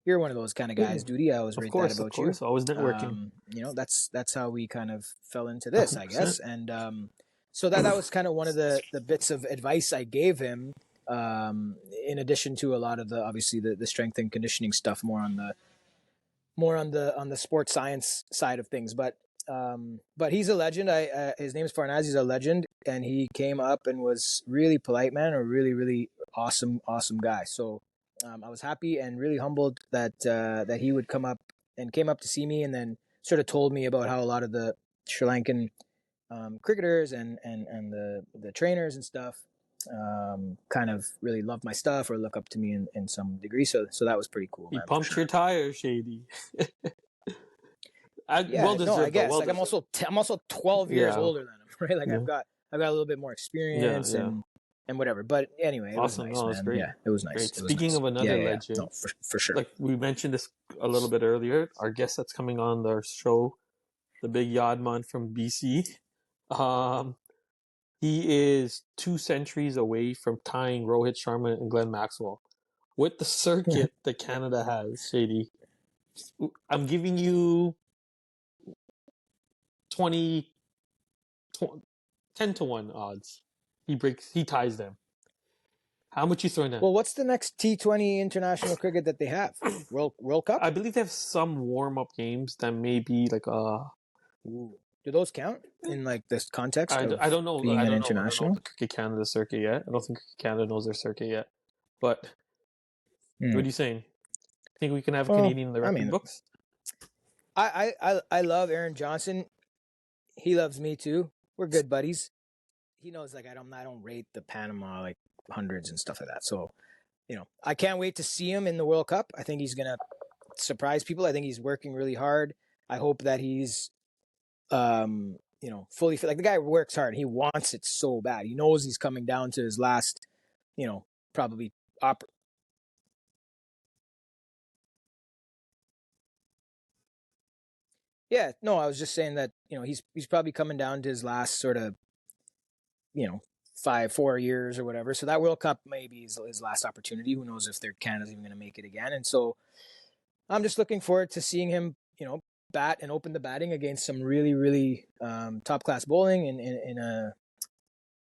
one of those kind of guys, Yeah, Duty. I always rate that of about you. course. Always networking. That's how we kind of fell into this, I 100%. guess. And so that was kind of one of the bits of advice I gave him. In addition to a lot of the obviously the strength and conditioning stuff, more on the sports science side of things. But he's a legend. His name is Farnaz. He's a legend, and he came up and was really polite, man. A really really awesome guy. So I was happy and really humbled that he would come up and came up to see me, and then sort of told me about how a lot of the Sri Lankan cricketers and the trainers and stuff kind of really love my stuff or look up to me in some degree. So that was pretty cool, He man, for pumped your sure. tires, Shady. Well Yeah, no, I deserved though. guess Well like I'm deserved. also 12 years Yeah. older than him, right? Like Yeah. I've got a little bit more Yeah. experience Yeah. and whatever. But anyway, it was Awesome. nice, No, it's man. great. Yeah, it was nice. Great. It was Speaking nice. of Yeah, another yeah, yeah. No, legend, for sure. like we mentioned this a little bit earlier, our guest that's coming on our show, the big Yadman from BC. Um, He is 2 centuries away from tying Rohit Sharma and Glenn Maxwell. With the circuit that Canada has, Shady, I'm giving you 20, 10 to 1 odds. He ties them. How much you throwing down? Well, what's the next T20 international cricket that they have? World Cup? I believe they have some warm up games that may be like Ooh. Do those count in like this context I of don't know. being I an don't know. I don't know international? the Cricket Canada circuit yet. I don't think Cricket Canada knows their circuit yet. But what are you saying? Think we can have a Well, Canadian in the I record mean, books? I love Aaron Johnson. He loves me too. We're good buddies. He knows like I don't rate the Panama like hundreds and stuff like that. So, I can't wait to see him in the World Cup. I think he's gonna surprise people. I think he's working really hard. I hope that he's fully fit. Like the guy works hard. He wants it so bad. He knows he's coming down to his last, probably op. Yeah, no, I was just saying that, he's probably coming down to his last sort of, you know, 4 years or whatever. So that World Cup may be his last opportunity. Who knows if Canada's even going to make it again? And so I'm just looking forward to seeing him, bat and open the batting against some really, really top class bowling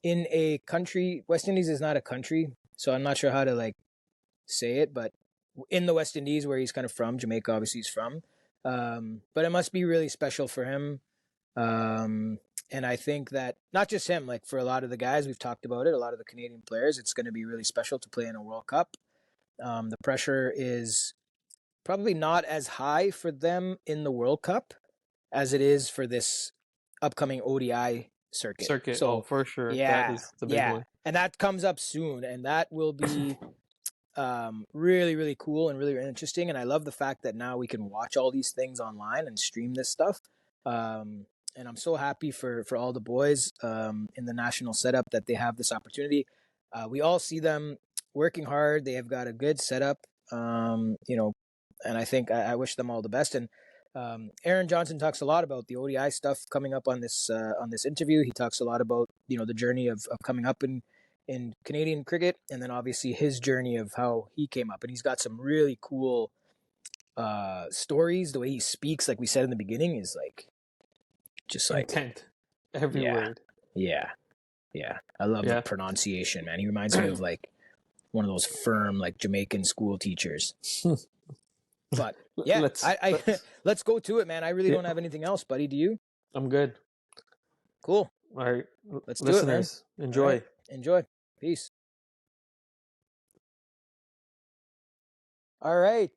in a country. West Indies is not a country, so I'm not sure how to like say it, but in the West Indies where he's kind of from, Jamaica obviously he's from. But it must be really special for him. Um, and I think that not just him, like for a lot of the guys, we've talked about it, a lot of the Canadian players, it's going to be really special to play in a World Cup. The pressure is probably not as high for them in the World Cup as it is for this upcoming ODI circuit. Circuit. Oh, So, for sure. That yeah, is the big yeah. one. And that comes up soon, and that will be really, really cool and really interesting. And I love the fact that now we can watch all these things online and stream this stuff. And I'm so happy for all the boys in the national setup that they have this opportunity. We all see them working hard. They have got a good setup, and I think I wish them all the best. And Aaron Johnson talks a lot about the ODI stuff coming up on this interview. He talks a lot about the journey of coming up in Canadian cricket, and then obviously his journey of how he came up. And he's got some really cool stories. The way he speaks, like we said in the beginning, is like just like Intent. Every yeah, word. yeah, yeah. I love the Yeah. pronunciation, man. He reminds me of like one of those firm like Jamaican school teachers. But yeah, let's, I let's let's go to it, man. I really yeah, don't have anything else, buddy. Do you? I'm good. Cool. All right. Let's do it, man. Listeners, All enjoy. right. Enjoy. Peace. All right.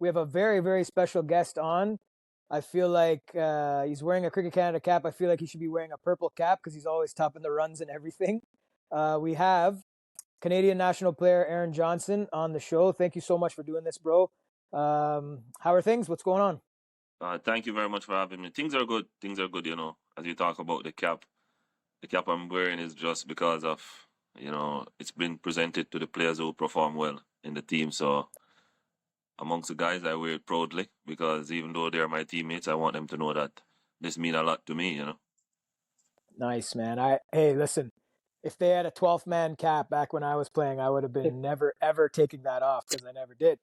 We have a very, very special guest on. I feel like he's wearing a Cricket Canada cap. I feel like he should be wearing a purple cap because he's always topping the runs and everything. We have Canadian national player Aaron Johnson on the show. Thank you so much for doing this, bro. How are things? What's going on? Thank you very much for having me. Things are good. Things are good, as you talk about the cap. The cap I'm wearing is just because of, it's been presented to the players who perform well in the team. So amongst the guys, I wear it proudly because even though they're my teammates, I want them to know that this means a lot to me. Nice, man. Hey, listen. If they had a 12th man cap back when I was playing, I would have been never ever taking that off because I never did.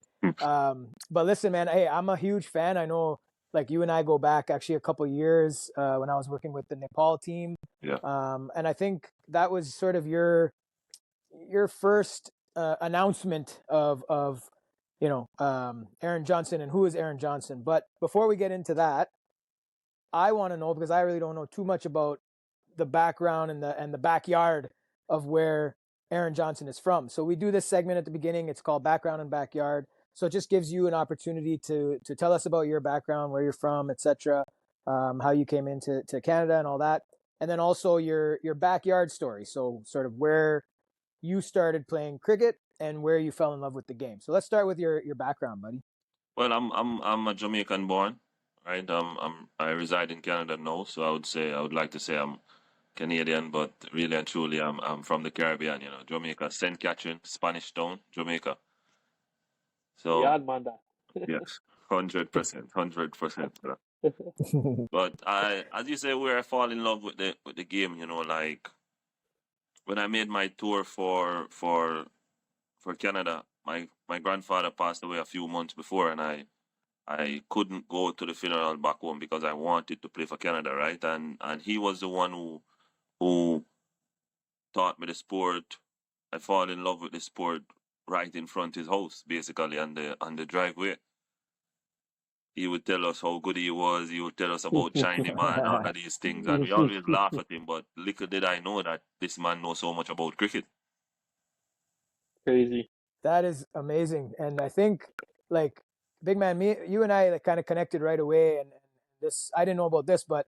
But listen, man. Hey, I'm a huge fan. I know, like you and I go back actually a couple years when I was working with the Nepal team. Yeah. And I think that was sort of your first announcement of Aaron Johnson and who is Aaron Johnson. But before we get into that, I want to know because I really don't know too much about the background and the backyard of where Aaron Johnson is from. So we do this segment at the beginning. It's called Background and Backyard. So it just gives you an opportunity to tell us about your background, where you're from, etc., how you came into Canada and all that, and then also your backyard story. So sort of where you started playing cricket and where you fell in love with the game. So let's start with your background, buddy. Well, I'm a Jamaican born, right? I reside in Canada now, so I would like to say I'm Canadian, but really and truly I'm from the Caribbean, Jamaica, St. Catherine, Spanish Town, Jamaica. So Yeah, Manda. yes, 100%, 100%. But as you say, where I fall in love with the game, like when I made my tour for Canada, my grandfather passed away a few months before, and I couldn't go to the funeral back home because I wanted to play for Canada, right? And he was the one who taught me the sport. I fall in love with the sport right in front of his house, basically on the driveway. He would tell us how good he was. He would tell us about Shiny Man, all of these things, and we always laugh at him. But little did I know that this man knows so much about cricket. Crazy. That is amazing. And I think, like, big man, you and I like kind of connected right away. And this, I didn't know about this, but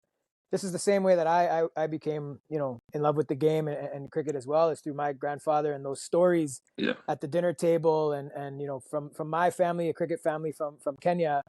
this is the same way that I became, in love with the game and cricket as well, is through my grandfather and those stories Yeah, at the dinner table. And from my family, a cricket family from Kenya.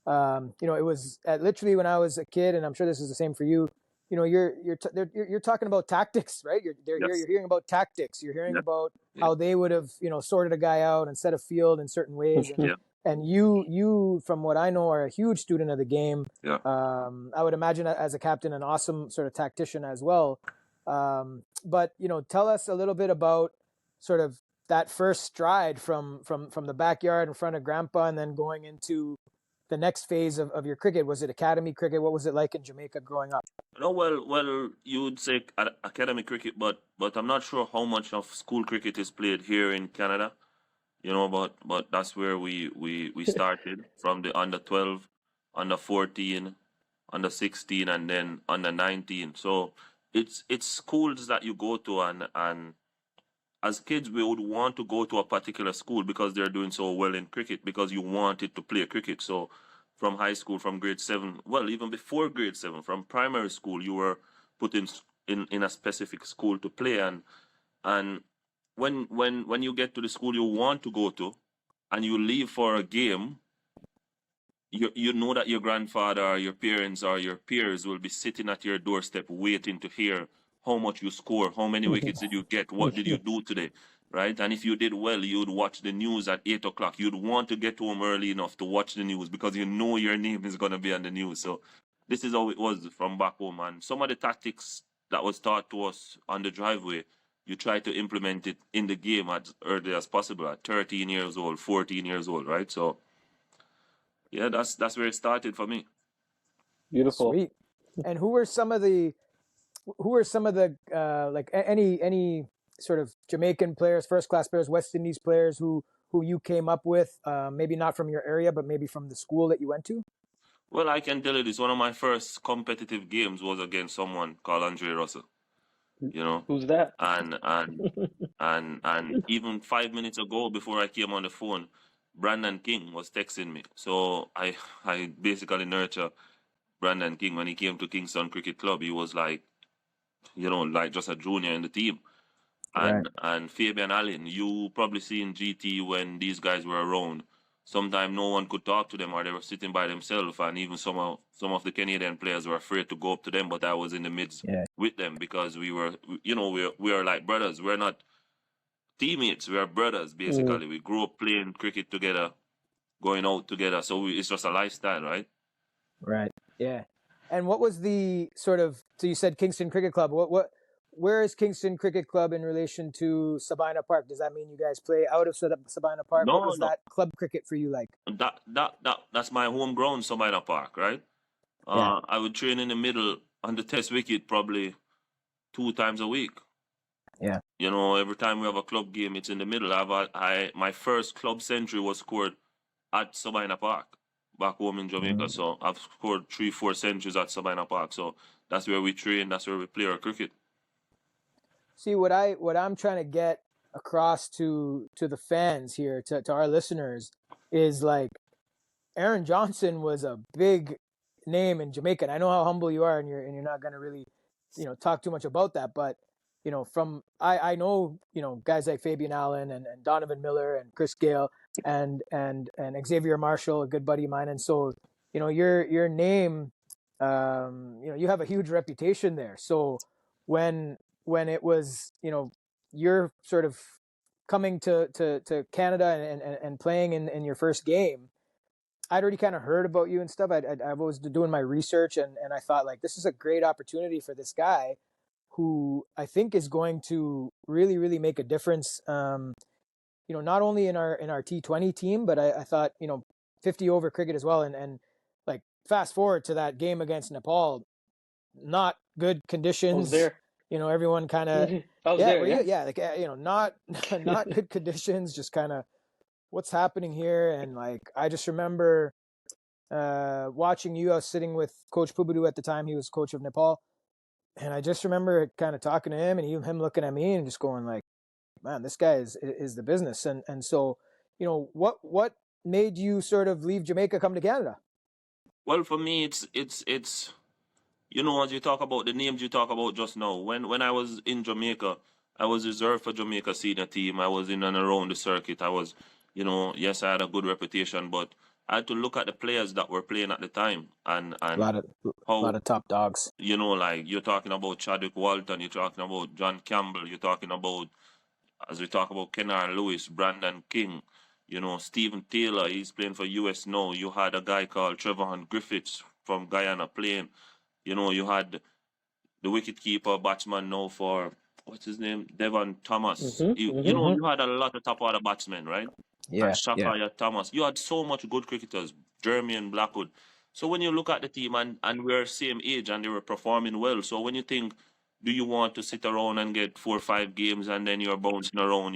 It was literally when I was a kid, and I'm sure this is the same for you. You're talking about tactics, right? You're yes, hearing about tactics. You're hearing yeah, about yeah, how they would have sorted a guy out and set a field in certain ways. and yeah, and you from what I know are a huge student of the game. yeah. I would imagine as a captain an awesome sort of tactician as well. But tell us a little bit about sort of that first stride from the backyard in front of grandpa and then going into the next phase of your cricket. Was it academy cricket? What was it like in Jamaica growing up? No, well, you would say academy cricket, but I'm not sure how much of school cricket is played here in Canada. But that's where we started from the under 12, under 14, under 16, and then under 19. So it's schools that you go to, and as kids we would want to go to a particular school because they're doing so well in cricket because you wanted to play cricket. So from high school, from grade 7, well, even before grade 7, from primary school, you were put in a specific school to play. And when you get to the school you want to go to and you leave for a game, you know that your grandfather or your parents or your peers will be sitting at your doorstep waiting to hear how much you score, how many wickets did you get, what did you do today, right? And if you did well, you'd watch the news at 8 o'clock. You'd want to get home early enough to watch the news because you know your name is going to be on the news. So this is how it was from back home. And some of the tactics that was taught to us on the driveway, you try to implement it in the game as early as possible at 13 years old, 14 years old, right? So yeah, that's where it started for me. Beautiful. Sweet. And who are some of the like any sort of Jamaican players, first class players, West Indies players who you came up with, maybe not from your area, but maybe from the school that you went to? Well, I can tell you this. One of my first competitive games was against someone called Andre Russell, you know. Who's that? And even 5 minutes ago before I came on the phone, Brandon King was texting me. So I basically nurture Brandon King when he came to Kingston Cricket Club. He was like, like just a junior in the team. Right. And Fabian Allen, you probably seen GT when these guys were around. Sometimes no one could talk to them, or they were sitting by themselves, and even some of the Canadian players were afraid to go up to them. But I was in the midst Yeah. with them because we are like brothers. We're not teammates. We are brothers Mm, basically. We grew up playing cricket together, going out together. So it's just a lifestyle, right? Right. Yeah. And what was the sort of, so you said Kingston Cricket Club. Where is Kingston Cricket Club in relation to Sabina Park? Does that mean you guys play out of Sabina Park? What No, was no. that club cricket for you like? That's my home ground, Sabina Park, right? Yeah. I would train in the middle on the test wicket probably 2 times a week. Yeah. Every time we have a club game, it's in the middle. My first club century was scored at Sabina Park, back home in Jamaica. Mm. So I've scored 3, 4 centuries at Sabina Park. So that's where we train. That's where we play our cricket. See what I'm trying to get across to the fans here, to our listeners, is like Aaron Johnson was a big name in Jamaica. And I know how humble you are, and you're not going to really, talk too much about that. But from I know guys like Fabian Allen and Donovan Miller and Chris Gale and Xavier Marshall, a good buddy of mine. And so your name, you have a huge reputation there. So when it was you're sort of coming to Canada and playing in your first game, I'd already kind of heard about you and stuff. I was doing my research, and I thought, like, this is a great opportunity for this guy. who I think is going to really, really make a difference. Not only in our T20 team, but I thought 50 over cricket as well. And like fast forward to that game against Nepal, not good I was conditions. there. Everyone kind of I was there. Yeah. yeah, like not not good conditions. Just kind of what's happening here, and like I just remember watching you. I was sitting with Coach Pubudu at the time; he was coach of Nepal, and I just remember kind of talking to him, and him looking at me and just going like, "Man, this guy is the business." And so, what made you sort of leave Jamaica, come to Canada? Well, for me, it's as you talk about the names you talk about just now. When I was in Jamaica, I was reserved for Jamaica senior team. I was in and around the circuit. I was, yes, I had a good reputation, but I had to look at the players that were playing at the time and A lot of how top dogs. like you're talking about Chadwick Walton, you're talking about John Campbell, you're talking about, as we talk about Kennard Lewis, Brandon King, Stephen Taylor, he's playing for US now. You had a guy called Trevor Griffiths from Guyana playing. You had the wicketkeeper batsman now for what's his name, Devon Thomas. You had a lot of top order batsmen, right? And Yeah. Shakaya Thomas. You had so much good cricketers, Jermaine Blackwood. So when you look at the team and we're same age and they were performing well, so when you think, do you want to sit around and get 4 or 5 games and then you're bouncing around,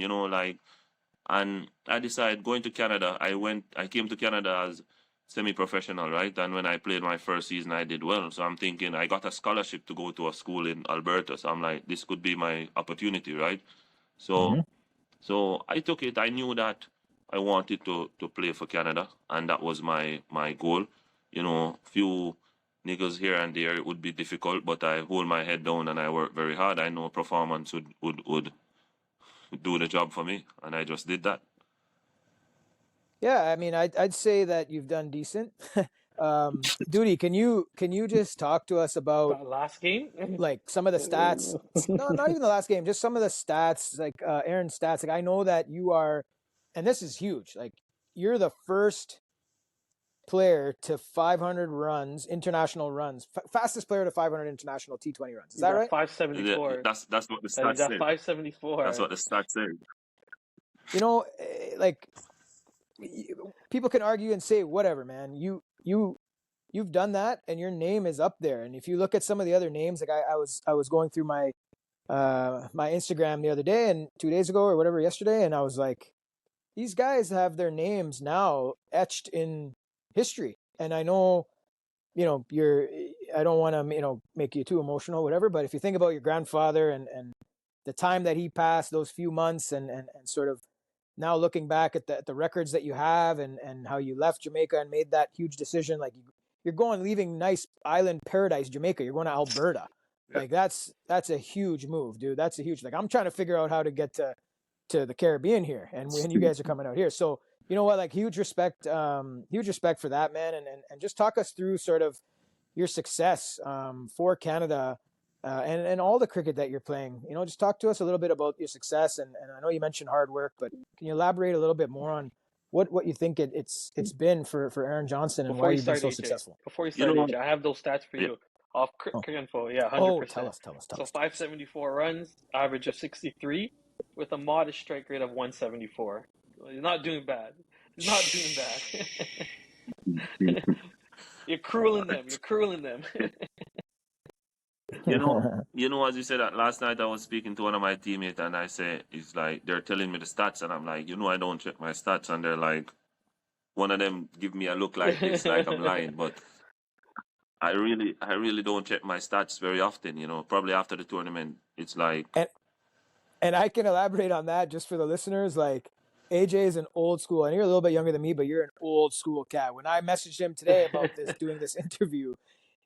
and I decided going to Canada. I came to Canada as semi-professional, right? And when I played my first season, I did well. So I'm thinking I got a scholarship to go to a school in Alberta. So I'm like, this could be my opportunity, right? So, so I took it. I knew that I wanted to play for Canada, and that was my goal. Few niggles here and there, it would be difficult, but I hold my head down and I work very hard. I know performance would do the job for me, and I just did that. Yeah, I mean, I'd say that you've done decent. Doody, can you just talk to us about That last game. like some of the stats? No, not even the last game, just some of the stats, like Aaron's stats. Like I know that you are, and this is huge. Like you're the first player to 500 runs, international runs, fastest player to 500 international T20 runs. Is that right? 574. That's what the He's stats at say. 574. That's what the stats say. Like people can argue and say whatever, man. You've done that, and your name is up there. And if you look at some of the other names, like I was going through my my Instagram the other day and 2 days ago or whatever yesterday, and I was like, these guys have their names now etched in history. And I know, I don't want to, make you too emotional, whatever, but if you think about your grandfather and the time that he passed, those few months, and sort of now looking back at the records that you have and how you left Jamaica and made that huge decision, like you're leaving nice island paradise Jamaica, you're going to Alberta. Yeah. Like that's a huge move, dude. That's a huge, like I'm trying to figure out how to get to the Caribbean here, and when you guys are coming out here. So you know what, like huge respect for that, man. And just talk us through sort of your success for Canada and all the cricket that you're playing. Just talk to us a little bit about your success. And I know you mentioned hard work, but can you elaborate a little bit more on what you think it's been for Aaron Johnson and Before why you you've been start, so AJ. successful? Before you start, AJ, I have those stats for Yeah. you off Oh. Cricket Info. Yeah, 100%. Oh, tell us. So 574 runs, average of 63, with a modest strike rate of 174. He's not doing bad. He's not doing bad. You're crueling them. You're crueling them. As you said that last night, I was speaking to one of my teammates, and I say, it's like they're telling me the stats, and I'm like, I don't check my stats, and they're like, one of them give me a look like this, like I'm lying, but I really don't check my stats very often. Probably after the tournament, it's like. And I can elaborate on that just for the listeners. Like AJ is an old school, and you're a little bit younger than me, but you're an old school cat. When I messaged him today about doing this interview,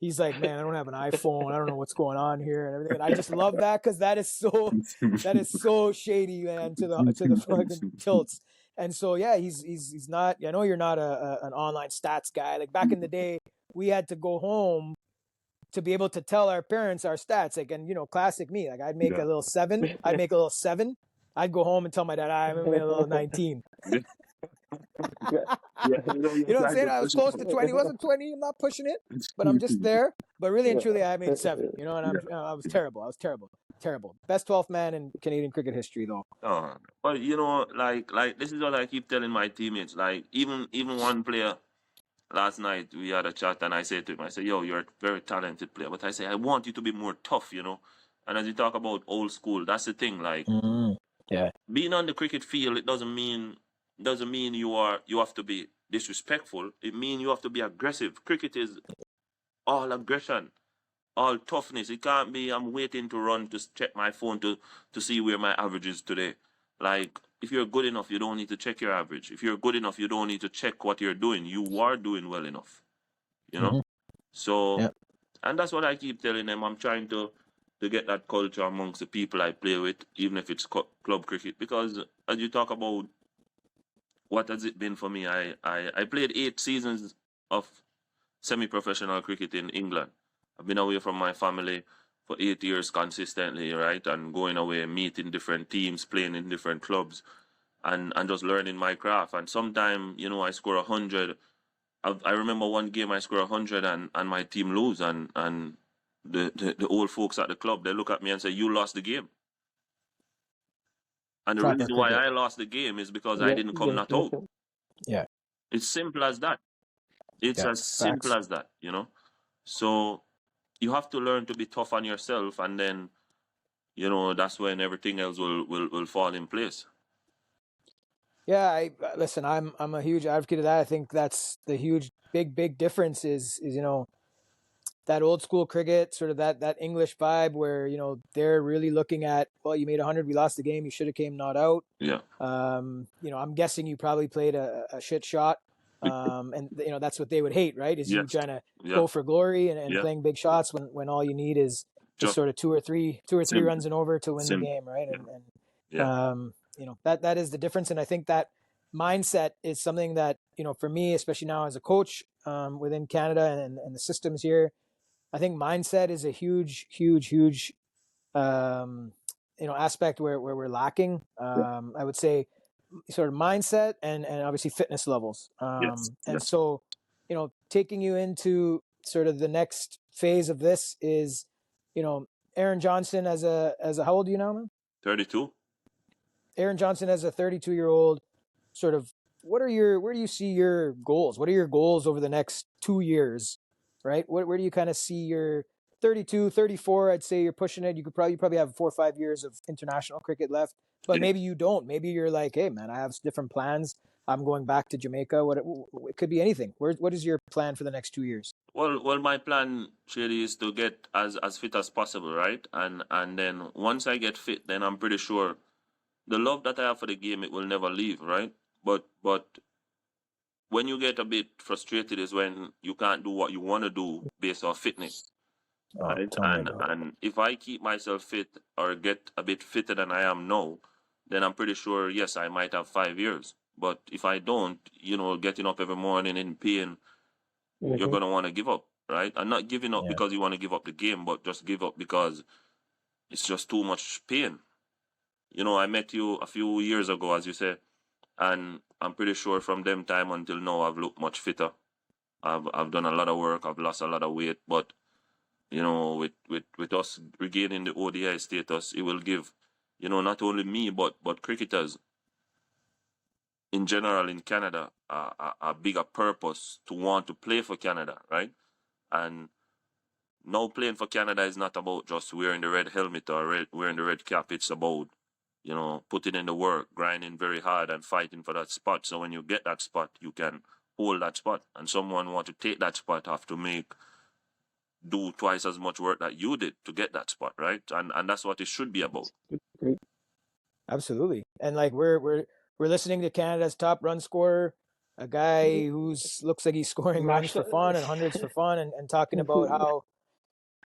he's like, "Man, I don't have an iPhone. I don't know what's going on here and everything." And I just love that because that is so shady, man, to the fucking tilts. And so yeah, he's not. I know you're not an online stats guy. Like back in the day, we had to go home to be able to tell our parents our stats. Like, and classic me, like I'd make a little 7. I'd make a little 7. I'd go home and tell my dad, I'm a little 19. Yeah. You know what I'm saying? I was close to 20. It wasn't 20. I'm not pushing it, but I'm just there. But really and truly, I made 7. Yeah. And I was terrible. I was terrible. Best 12th man in Canadian cricket history, though. But like this is what I keep telling my teammates. Like even one player last night we had a chat and I said to him, I said, "Yo, you're a very talented player, but I say I want you to be more tough." And as you talk about old school, that's the thing. Like Yeah. being on the cricket field, it doesn't mean you have to be disrespectful. It means you have to be aggressive. Cricket is all aggression, all toughness. It can't be I'm waiting to run to check my phone to see where my average is today. Like if you're good enough, you don't need to check your average. If you're good enough, you don't need to check what you're doing. You are doing well enough. You know? Mm-hmm. So Yeah. and that's what I keep telling them. I'm trying to get that culture amongst the people I play with, even if it's club cricket. Because as you talk about what has it been for me, I played 8 seasons of semi-professional cricket in England. I've been away from my family for 8 years consistently, right? And going away, meeting different teams, playing in different clubs, and just learning my craft. And sometimes, I score 100. I remember one game I score 100 and my team lose, and the old folks at the club, they look at me and say, "You lost the game." And the Proper reason why cricket. I lost the game is because I Yeah, didn't come yeah, not yeah. out. Yeah. It's simple as that. It's Yeah. as simple Facts. as that. So you have to learn to be tough on yourself, and then that's when everything else will fall in place. Yeah, I listen. I'm a huge advocate of that. I think that's the huge, big difference is that old school cricket, sort of that English vibe where they're really looking at, well, you made 100, we lost the game, you should have came not out. Yeah. I'm guessing you probably played a shit shot, and that's what they would hate, right? Is you Yes. trying to Yeah. go for glory and Yeah. playing big shots when all you need is Just sort of two or three simple. runs and over to win the Simple. game, right? Yeah. And Yeah. that is the difference, and I think that mindset is something that for me, especially now as a coach within Canada and the systems here, I think mindset is a huge aspect where we're lacking. I would say sort of mindset and obviously fitness levels. Yes. And Yes. so, taking you into sort of the next phase of this is, Aaron Johnson as a how old are you now, man? 32. Aaron Johnson as a 32-year-old, sort of where do you see your goals? What are your goals over the next 2 years, right? Where do you kind of see your 32, 34? I'd say you're pushing it. You probably have 4 or 5 years of international cricket left, but Yeah. maybe you don't. Maybe you're like, hey man, I have different plans. I'm going back to Jamaica. It could be anything. What is your plan for the next 2 years? Well, my plan, Shady, is to get as fit as possible, right? And then once I get fit, then I'm pretty sure the love that I have for the game, it will never leave, right? But when you get a bit frustrated is when you can't do what you want to do based on fitness, Oh, right? tell me And about it. and if I keep myself fit or get a bit fitter than I am now, then I'm pretty sure, yes, I might have 5 years. But if I don't, getting up every morning in pain, you're Mhm. gonna want to give up, right? And not giving up Yeah. because you want to give up the game, but just give up because it's just too much pain. I met you a few years ago, as you say, and I'm pretty sure from them time until now I've looked much fitter. I've done a lot of work. I've lost a lot of weight, but with us regaining the ODI status, it will give, not only me but cricketers in general in Canada a bigger purpose to want to play for Canada, right? And now playing for Canada is not about just wearing the red helmet or wearing the red cap. It's about putting in the work, grinding very hard, and fighting for that spot. So when you get that spot, you can hold that spot, and someone want to take that spot have to do twice as much work that you did to get that spot, right? And that's what it should be about. Great. Absolutely. And like we're listening to Canada's top run scorer, a guy who's looks like he's scoring runs for National. fun and hundreds for fun, and talking about how,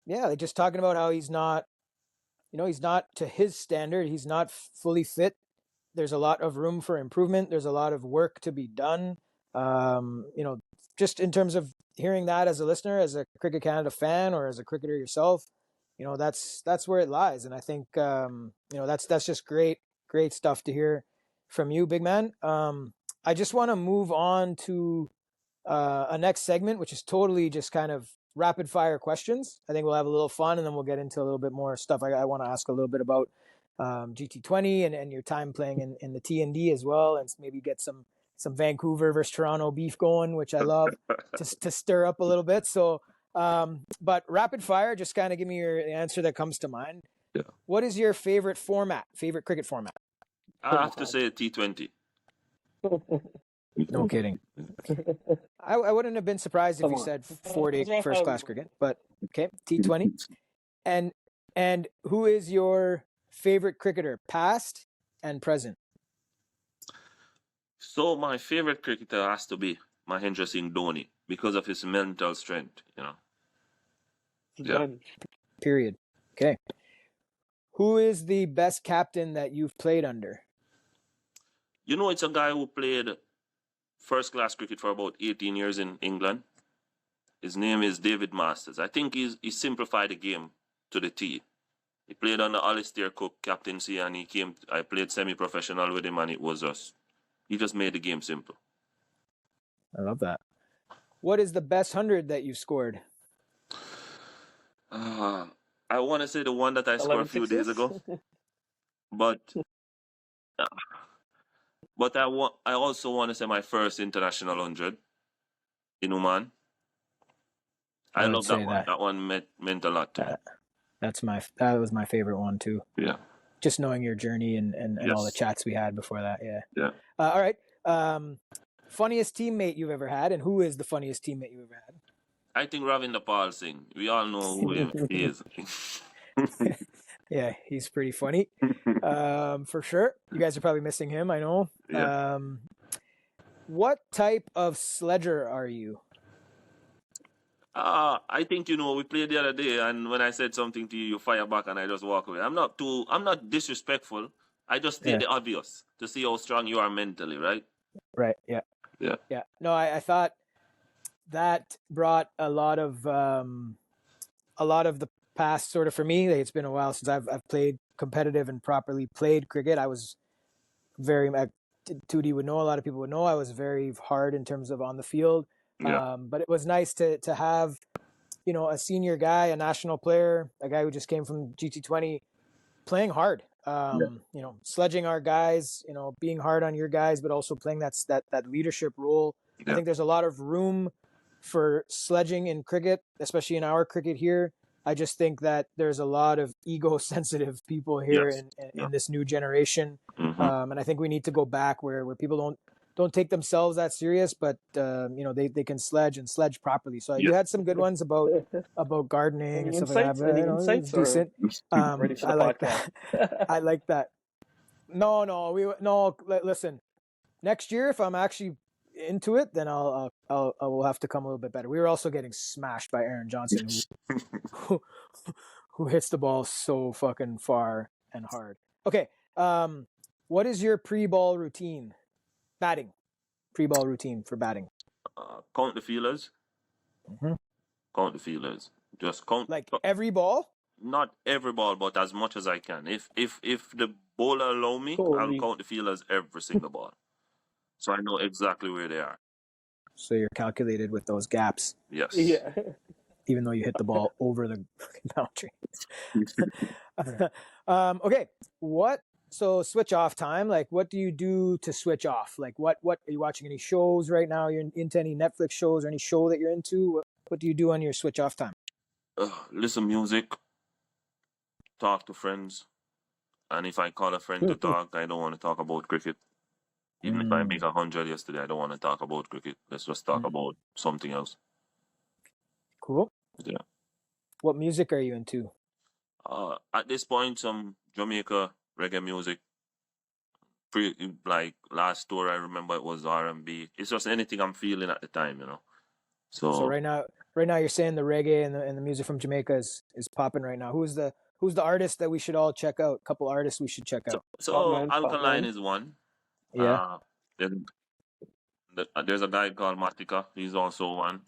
yeah, like just talking about how he's not, he's not to his standard. He's not fully fit. There's a lot of room for improvement. There's a lot of work to be done. Just in terms of hearing that as a listener, as a Cricket Canada fan, or as a cricketer yourself, that's where it lies. And I think that's just great stuff to hear from you, big man. I just want to move on to a next segment, which is totally just kind of rapid fire questions. I think we'll have a little fun, and then we'll get into a little bit more stuff. I want to ask a little bit about GT20 and your time playing in the T&D as well, and maybe get some Vancouver versus Toronto beef going, which I love to stir up a little bit. So, but rapid fire, just kind of give me your answer that comes to mind. Yeah. What is your favorite cricket format? I have to say T20. No kidding. I wouldn't have been surprised if you said 4-day first class cricket, but okay, T20. And who is your favorite cricketer, past and present? So my favorite cricketer has to be Mahendra Singh Dhoni because of his mental strength, you know. Yeah. Period. Okay. Who is the best captain that you've played under? You know, it's a guy who played first class cricket for about 18 years in England. His name is David Masters. I think he simplified the game to the T. He played under Alistair Cook captaincy, and I played semi-professional with him, and he just made the game simple. I love that. What is the best 100 that you've scored? I want to say the one that I scored a few days ago, but I also want to say my first international 100 in Oman. I love that one. That one meant a lot to me. That was my favorite one too. Yeah. Just knowing your journey and yes. All the chats we had before that. Yeah. Yeah. All right. Funniest teammate you've ever had, and who is the funniest teammate you've ever had? I think Ravinder Pal Singh. We all know who he is. Yeah, he's pretty funny. For sure. You guys are probably missing him, I know. Yeah. What type of sledger are you? I think, we played the other day, and when I said something to you, you fire back and I just walk away. I'm not disrespectful. I just state the obvious to see how strong you are mentally, right? Right, yeah. Yeah. Yeah. No, I thought that brought a lot of the past sort of for me. It's been a while since I've played competitive and properly played cricket. I was Doody would know, a lot of people would know, I was very hard in terms of on the field. Yeah. But it was nice to have, a senior guy, a national player, a guy who just came from GT20 playing hard, sledging our guys, being hard on your guys, but also playing that leadership role. Yeah. I think there's a lot of room for sledging in cricket, especially in our cricket here. I just think that there's a lot of ego-sensitive people here in this new generation. Mm-hmm. And I think we need to go back where people don't take themselves that serious, but they can sledge properly. So you had some good ones about gardening and stuff like that. Any insights? Decent. I like that. I like that. No. Listen, next year if I'm actually into it, then I will have to come a little bit better. We were also getting smashed by Aaron Johnson, who hits the ball so fucking far and hard. Okay, what is your pre-ball routine? Batting. Pre-ball routine for batting. Count the feelers. Mm-hmm. Count the feelers. Just count. Like every ball? Not every ball, but as much as I can. If the bowler allow me, I'll count the feelers every single ball, so I know exactly where they are. So you're calculated with those gaps. Yes. Yeah. Even though you hit the ball over the boundary. Okay. So switch off time, like what do you do to switch off? Like what are you watching any shows right now? You're into any Netflix shows or any show that you're into? What do you do on your switch off time? Listen music, talk to friends. And if I call a friend to talk, I don't want to talk about cricket. Even if I make 100 yesterday, I don't want to talk about cricket. Let's just talk about something else. Cool. Yeah. What music are you into? At this point, some Jamaica reggae music. Like last tour, I remember it was R&B. It's just anything I'm feeling at the time, So right now you're saying the reggae and the music from Jamaica is popping right now. Who's the artist that we should all check out? A couple artists we should check out. So Alkaline is one. Yeah. Then there's a guy called Matika. He's also one.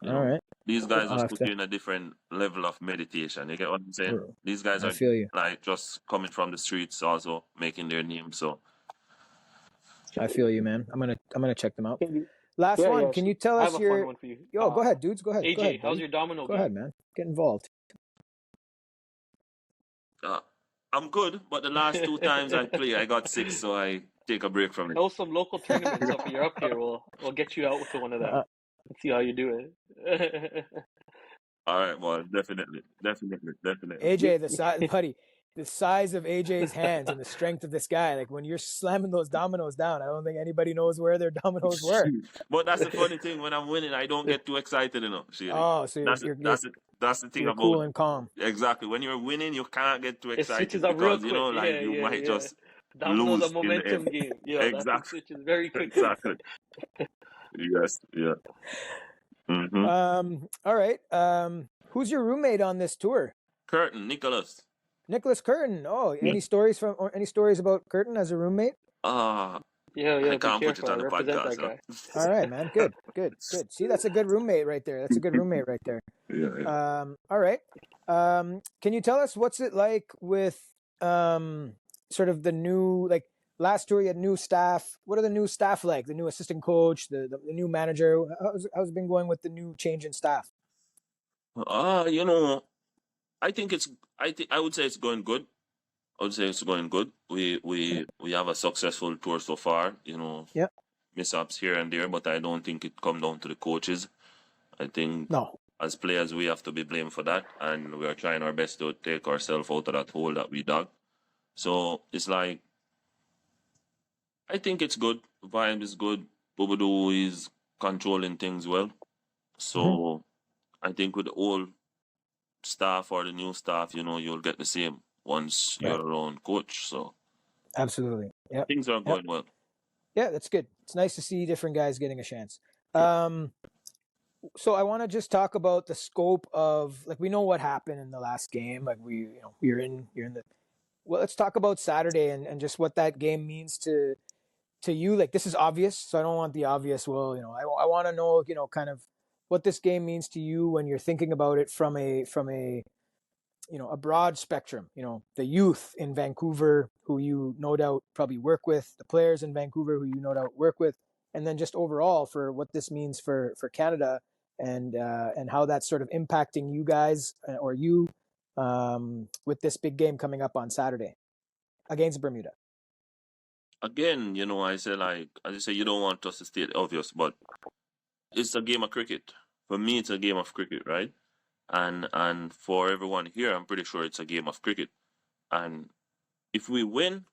All right. These guys just put you in a different level of meditation. You get what I'm saying? These guys are like just coming from the streets, also making their name. So I feel you, man. I'm gonna check them out. Can Last Yeah, one. yeah. Can So you tell I us have a fun your? one for you. Yo, go ahead, dudes. Go ahead. Go AJ, ahead, how's buddy. your domino Go game? ahead, man. Get involved. I'm good, but the last two times I play, I got sick, so I take a break from it. Know some local tournaments, so if you're up here, we'll get you out to one of them and see how you do it. All right, well, definitely. AJ, the size, buddy, the size of AJ's hands and the strength of this guy. Like when you're slamming those dominoes down, I don't think anybody knows where their dominoes were. But that's the funny thing. When I'm winning, I don't get too excited, Shady. Oh, so That's it. That's the thing you're about cool and calm. exactly. When you're winning, you can't get too It switches excited up real because quick. like Yeah, you yeah, might yeah. just Domino's a lose in the end. momentum game. Yeah, that thing Exactly. switches very quickly. Exactly. Yes. Yeah. Mm-hmm. All right. Who's your roommate on this tour? Curtin, Nicholas. Nicholas Curtin. Oh, any stories about Curtin as a roommate? Yeah, I be can't put it careful. I on the represent podcast. that guy. All right, man. Good. See, that's a good roommate right there. Yeah. All right. Can you tell us what's it like with sort of the new, like last tour you had new staff? What are the new staff like? The new assistant coach, the new manager. How's it been going with the new change in staff? I think I would say it's going good. I would say it's going good. We have a successful tour so far. Yeah. Mishaps here and there, but I don't think it come down to the coaches. I think No. as players we have to be blamed for that, and we are trying our best to take ourselves out of that hole that we dug. So it's like I think it's good. Vibe is good. Bobodo is controlling things well. So I think with the old staff or the new staff, you'll get the same once you're around coach. So Absolutely. Yeah. things are going well. Yeah, that's good. It's nice to see different guys getting a chance. So I want to just talk about the scope of, like, we know what happened in the last game. Like you're in the. Well, let's talk about Saturday and just what that game means to you. Like, this is obvious, so I don't want the obvious. Well, I want to know, kind of what this game means to you when you're thinking about it from a a broad spectrum. The youth in Vancouver who you no doubt probably work with, the players in Vancouver who you no doubt work with, and then just overall for what this means for Canada and how that's sort of impacting you guys or you with this big game coming up on Saturday against Bermuda. Again, I say, like, as you say, you don't want us to state the obvious, but it's a game of cricket. For me, it's a game of cricket, right? And for everyone here, I'm pretty sure it's a game of cricket. And if we win,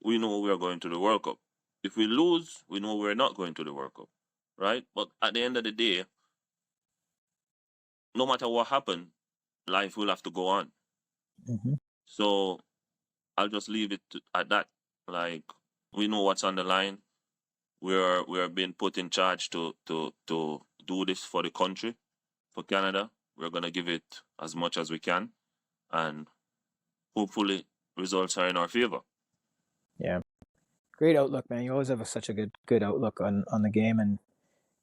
we know we are going to the World Cup. If we lose, we know we're not going to the World Cup, right? But at the end of the day, no matter what happened, life will have to go on. Mm-hmm. So I'll just leave it at that. Like, we know what's on the line. We are being put in charge to do this for the country, for Canada. We're gonna give it as much as we can, and hopefully results are in our favor. Yeah, great outlook, man. You always have such a good outlook on the game, and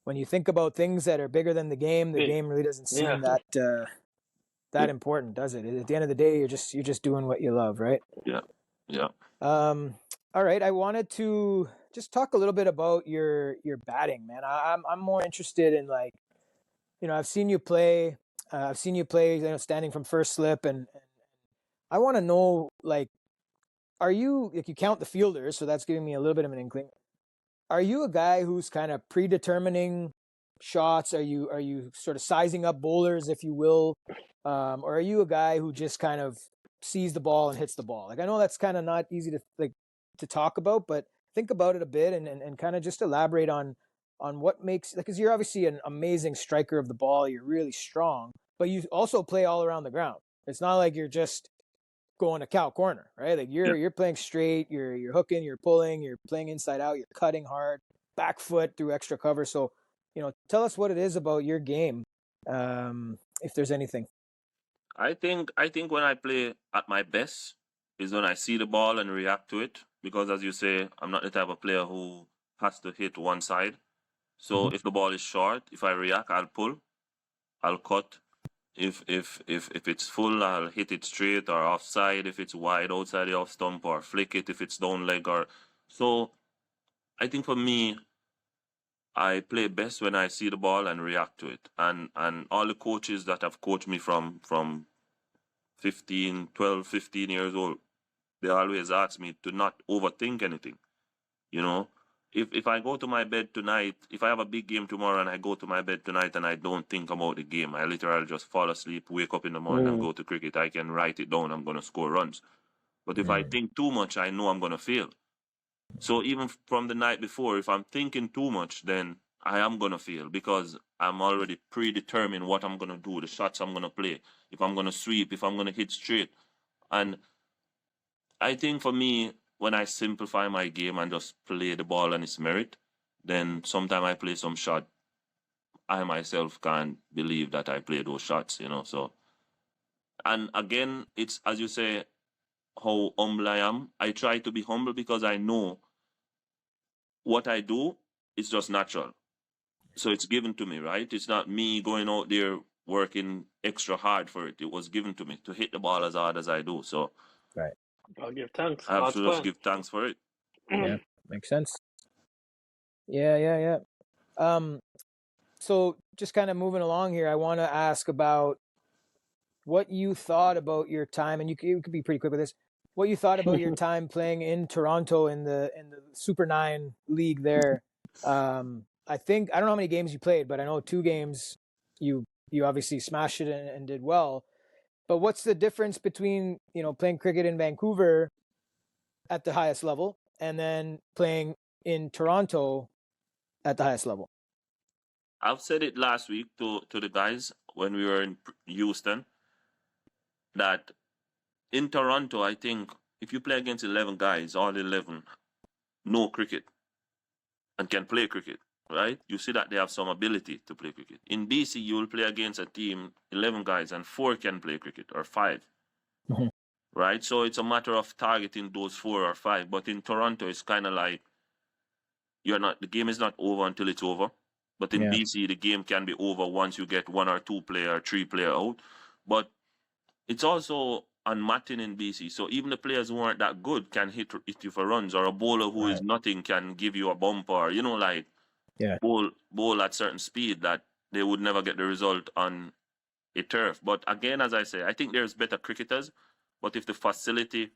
when you think about things that are bigger than the game really doesn't seem that important, does it? At the end of the day, you're just doing what you love, right? Yeah. All right. I wanted to just talk a little bit about your batting, man. I'm more interested in, like, I've seen you play. Standing from first slip, and I want to know, like, are you, like, you count the fielders, so that's giving me a little bit of an inkling. Are you a guy who's kind of predetermining shots? Are you sort of sizing up bowlers, if you will, or are you a guy who just kind of sees the ball and hits the ball? Like, I know that's kind of not easy to talk about, but think about it a bit and kind of just elaborate on what makes, because you're obviously an amazing striker of the ball. You're really strong, but you also play all around the ground. It's not like you're just going to cow corner, right? Like you're playing straight, you're hooking, you're pulling, you're playing inside out, you're cutting hard, back foot through extra cover. So, tell us what it is about your game, if there's anything. I think when I play at my best is when I see the ball and react to it, because as you say, I'm not the type of player who has to hit one side. So if the ball is short, if I react, I'll pull, I'll cut. If it's full, I'll hit it straight or offside. If it's wide outside the off stump, or flick it if it's down leg. Or so I think for me, I play best when I see the ball and react to it. And all the coaches that have coached me from 12, 15 years old, they always ask me to not overthink anything. You know, if I go to my bed tonight, if I have a big game tomorrow and I go to my bed tonight and I don't think about the game, I literally just fall asleep, wake up in the morning and go to cricket. I can write it down. I'm going to score runs. But if I think too much, I know I'm going to fail. So even from the night before, if I'm thinking too much, then I am going to fail because I'm already predetermined what I'm going to do, the shots I'm going to play, if I'm going to sweep, if I'm going to hit straight. And I think for me, when I simplify my game and just play the ball on its merit, then sometimes I play some shot. I myself can't believe that I play those shots, you know. So, and again, it's as you say, how humble I am. I try to be humble because I know what I do is just natural. So it's given to me, right? It's not me going out there working extra hard for it. It was given to me to hit the ball as hard as I do. So Right. I'll give thanks. I have God's to just plan. give thanks for it. Yeah, makes sense. Yeah. So just kind of moving along here, I want to ask about what you thought about your time, and you could be pretty quick with this. What you thought about your time playing in Toronto in the Super 9 league there. I think I don't know how many games you played, but I know 2 games you obviously smashed it and did well. But what's the difference between, playing cricket in Vancouver at the highest level and then playing in Toronto at the highest level? I've said it last week to the guys when we were in Houston that in Toronto, I think if you play against 11 guys, all 11 know cricket and can play cricket, right? You see that they have some ability to play cricket. In BC, you will play against a team, 11 guys, and 4 can play cricket or 5. Mhm. Right? So it's a matter of targeting those 4 or 5. But in Toronto, it's kind of like the game is not over until it's over. But in Yeah. BC, the game can be over once you get 1 or 2 player, 3 player out. But it's also unmatching in BC. So even the players who aren't that good can hit you for runs, or a bowler who is Right. nothing can give you a bumper, like Yeah. bowl at certain speed that they would never get the result on a turf. But again, as I say, I think there's better cricketers. But if the facility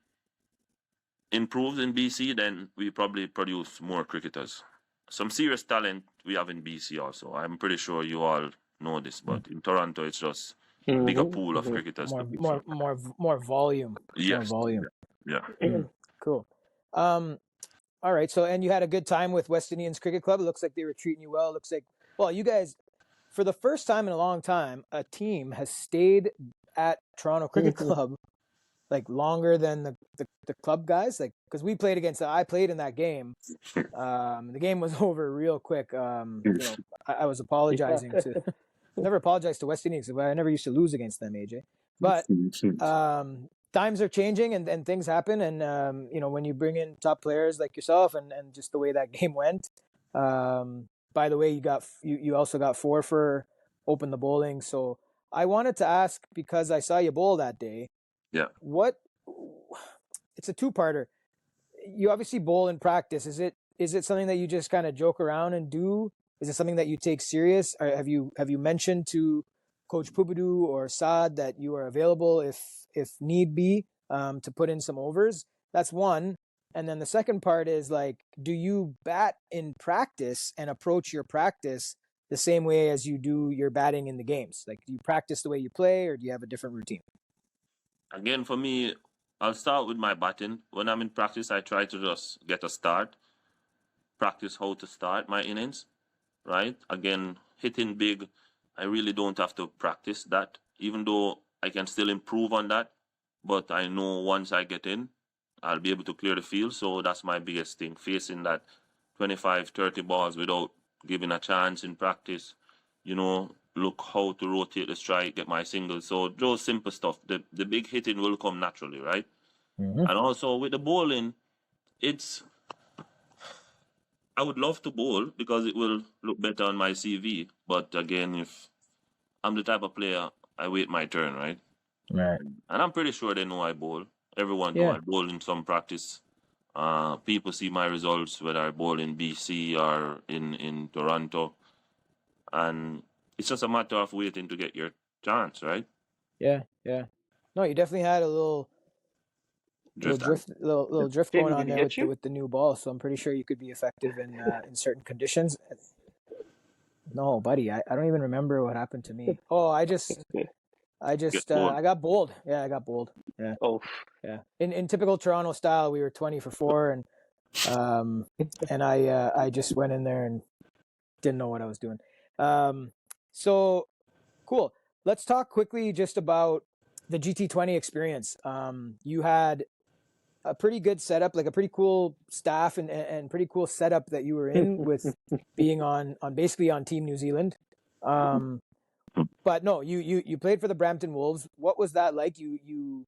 improves in BC, then we probably produce more cricketers. Some serious talent we have in BC also. I'm pretty sure you all know this, but in Toronto, it's just a bigger pool of cricketers to pick from. More volume. More Yes. volume. Yeah. Cool. All right. So, and you had a good time with West Indians Cricket Club. It looks like they were treating you well. It looks like, well, you guys, for the first time in a long time, a team has stayed at Toronto Cricket Club like longer than the club guys. Like, because I played in that game. The game was over real quick. I was apologizing to, never apologized to West Indians. I never used to lose against them, AJ. But times are changing and things happen. And, when you bring in top players like yourself and just the way that game went, by the way, you also got 4 for Open the Bowling. So I wanted to ask, because I saw you bowl that day. Yeah. It's a 2-parter. You obviously bowl in practice. Is it something that you just kind of joke around and do? Is it something that you take serious? Or have you mentioned to Coach Pubudu or Saad that you are available if need be, to put in some overs? That's one. And then the second part is, like, do you bat in practice and approach your practice the same way as you do your batting in the games? Like, do you practice the way you play, or do you have a different routine? Again, for me, I'll start with my batting. When I'm in practice, I try to just get a start, practice how to start my innings, right? Again, hitting big, I really don't have to practice that, even though I can still improve on that. But I know once I get in, I'll be able to clear the field. So that's my biggest thing, facing that 25, 30 balls without giving a chance in practice. Look how to rotate the strike, get my singles. So those simple stuff. The big hitting will come naturally, right? Mm-hmm. And also with the bowling, I would love to bowl because it will look better on my CV. But again, if I'm the type of player, I wait my turn, right? Right. And I'm pretty sure they know I bowl. Everyone know Yeah. I bowl in some practice People see my results, whether I bowl in BC or in Toronto, and it's just a matter of waiting to get your chance, right? Yeah. No, you definitely had a little Drift. drift going Jamie, on did he there get you? with the new ball. So I'm pretty sure you could be effective in certain conditions. No, buddy, I don't even remember what happened to me. Oh, I Get bored. got bowled. Yeah, I got bowled. Yeah. Oh, Yeah. In typical Toronto style, we were 20 for 4, and I just went in there and didn't know what I was doing. So cool. Let's talk quickly just about the GT20 experience. You had a pretty good setup, like a pretty cool staff and pretty cool setup that you were in with being on basically on Team New Zealand. But no, you played for the Brampton Wolves. What was that like? You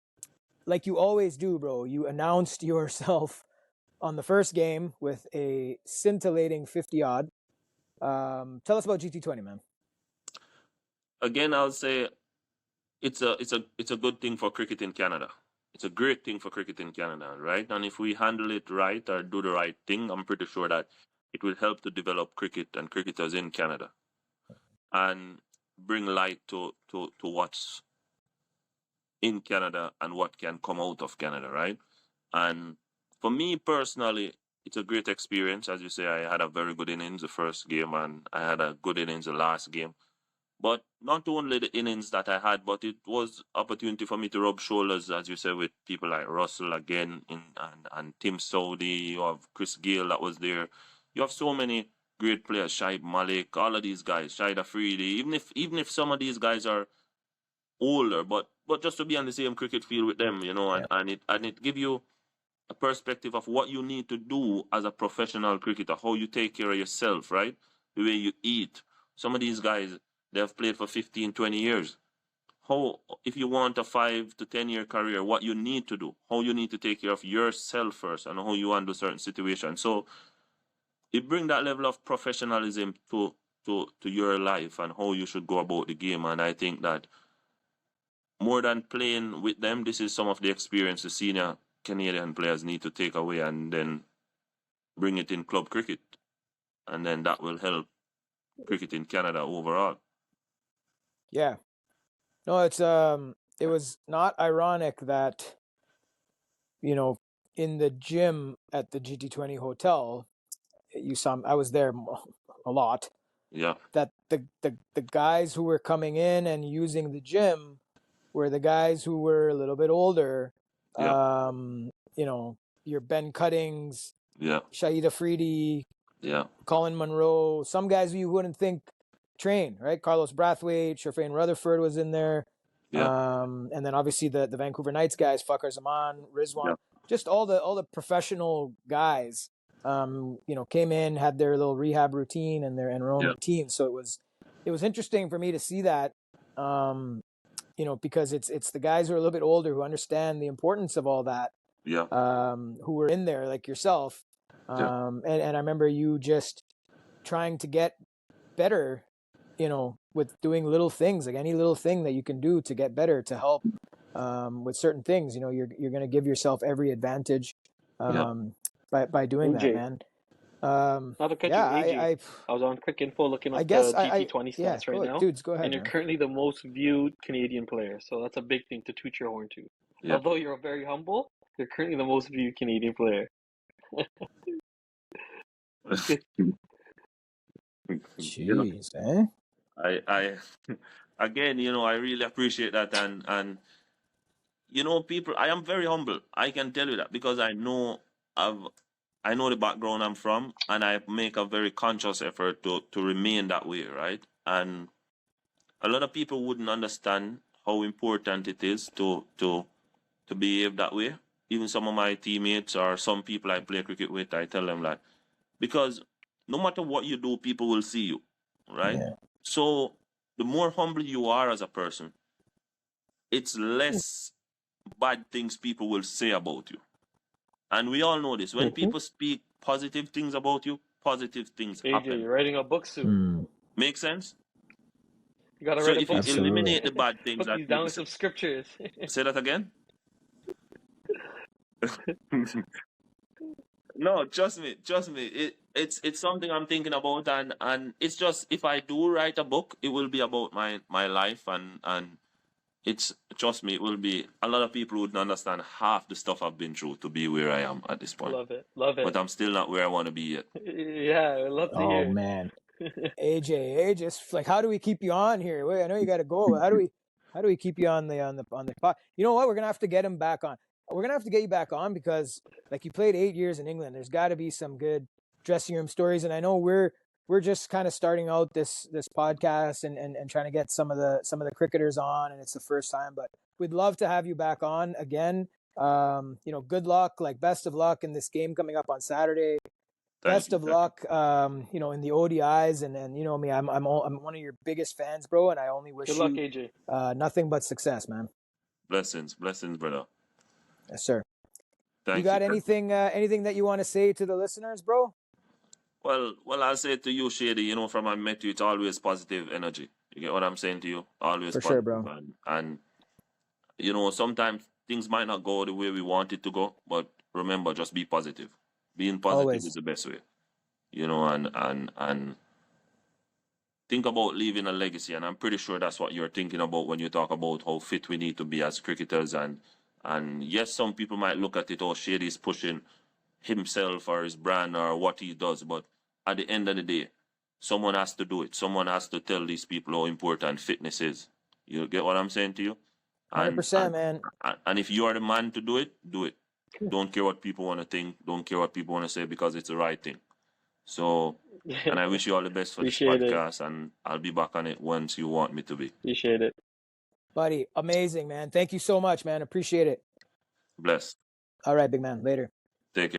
like you always do, bro. You announced yourself on the first game with a scintillating 50 odd. Tell us about GT20, man. Again, I'll say it's a good thing for cricket in Canada. It's a great thing for cricket in Canada, right? And if we handle it right or do the right thing, I'm pretty sure that it will help to develop cricket and cricketers in Canada and bring light to what's in Canada and what can come out of Canada, right? And for me personally, it's a great experience. As you say, I had a very good innings the first game and I had a good innings the last game. But not only the innings that I had, but it was opportunity for me to rub shoulders, as you said, with people like Russell again and Tim Saudi. You have Chris Gale that was there. You have so many great players, Shaib Malik, all of these guys, Shahid Afridi. Even if some of these guys are older, but just to be on the same cricket field with them, Yeah. and it give you a perspective of what you need to do as a professional cricketer, how you take care of yourself, right? The way you eat. Some of these guys, they have played for 15, 20 years. How, if you want a 5 to 10 year career, what you need to do, how you need to take care of yourself first, and how you handle certain situations. So it brings that level of professionalism to your life and how you should go about the game. And I think that more than playing with them, this is some of the experience the senior Canadian players need to take away and then bring it in club cricket. And then that will help cricket in Canada overall. Yeah. No, it was not ironic that, in the gym at the GT20 hotel, you saw I was there a lot, Yeah, that the guys who were coming in and using the gym were the guys who were a little bit older. yeah, Your Ben Cuttings, yeah, Shahid Afridi, yeah, Colin Monroe, some guys you wouldn't think train, right? Carlos Brathwaite, Sherfain Rutherford was in there. yeah, And then obviously the Vancouver Knights guys, Fakhar Zaman, Rizwan, yeah, just all the professional guys, came in, had their little rehab routine and their own yeah, routine. So it was interesting for me to see that, because it's the guys who are a little bit older who understand the importance of all that, yeah, who were in there like yourself. yeah, And I remember you just trying to get better, with doing little things, like any little thing that you can do to get better, to help with certain things. You're going to give yourself every advantage yeah. by doing that, AJ. man. Not to cut Yeah, you, AJ. I I was on Quick Info looking I up guess the GT20 yeah, stats right now, dudes, go ahead, and you're man. currently the most viewed Canadian player. So that's a big thing to toot your horn to. Yeah. Although you're very humble, you're currently the most viewed Canadian player. Jeez, eh? I again, I really appreciate that, and people, I am very humble. I can tell you that because I know the background I'm from, and I make a very conscious effort to remain that way, right? And a lot of people wouldn't understand how important it is to behave that way. Even some of my teammates or some people I play cricket with, I tell them like, because no matter what you do, people will see you, right? Yeah. So the more humble you are as a person, it's less bad things people will say about you. And we all know this. When people speak positive things about you, positive things AJ, happen. you're writing a book soon. Make sense? You gotta So write a if you book soon. eliminate the bad things Put that these down people with say, some scriptures. say that again. No, trust me, trust me. It's something I'm thinking about, and it's just if I do write a book, it will be about my life, and it's trust me, it will be a lot of people wouldn't understand half the stuff I've been through to be where I am at this point. Love it. Love But it. I'm still not where I want to be yet. Yeah, I'd love to Oh hear. man, AJ, just like how do we keep you on here? Wait, I know you got to go. But how do we keep you on the pod? You know what? We're gonna have to get him back on. We're gonna have to get you back on because like you played 8 years in England. There's got to be some good dressing room stories, and I know we're just kind of starting out this podcast and trying to get some of the cricketers on, and it's the first time, but we'd love to have you back on again. Good luck, like best of luck in this game coming up on Saturday. Thank Best you, of thank you. luck, in the ODIs, and you know me, I'm one of your biggest fans, bro, and I only Good wish luck, you AJ. nothing but success, man. Blessings, blessings, brother. Yes, sir. You Thank you, got thank you. anything that you want to say to the listeners, bro? Well, I'll say to you, Shady. You know, from I met you, it's always positive energy. You get what I'm saying to you? Always For sure, positive, bro. and you know, sometimes things might not go the way we want it to go, but remember, just be positive. Being positive is Always. the best way. You know, and think about leaving a legacy, and I'm pretty sure that's what you're thinking about when you talk about how fit we need to be as cricketers. And yes, some people might look at it, oh, Shady's pushing himself or his brand or what he does, but at the end of the day, someone has to do it. Someone has to tell these people how important fitness is. You get what I'm saying to you? And 100%, man. and if you are the man to do it, do it. Don't care what people want to think. Don't care what people want to say because it's the right thing. So, and I wish you all the best for this Appreciate it. podcast, and I'll be back on it once you want me to be. Appreciate it. Buddy, amazing, man. Thank you so much, man. Appreciate it. Blessed. All right, big man. Later. Take care.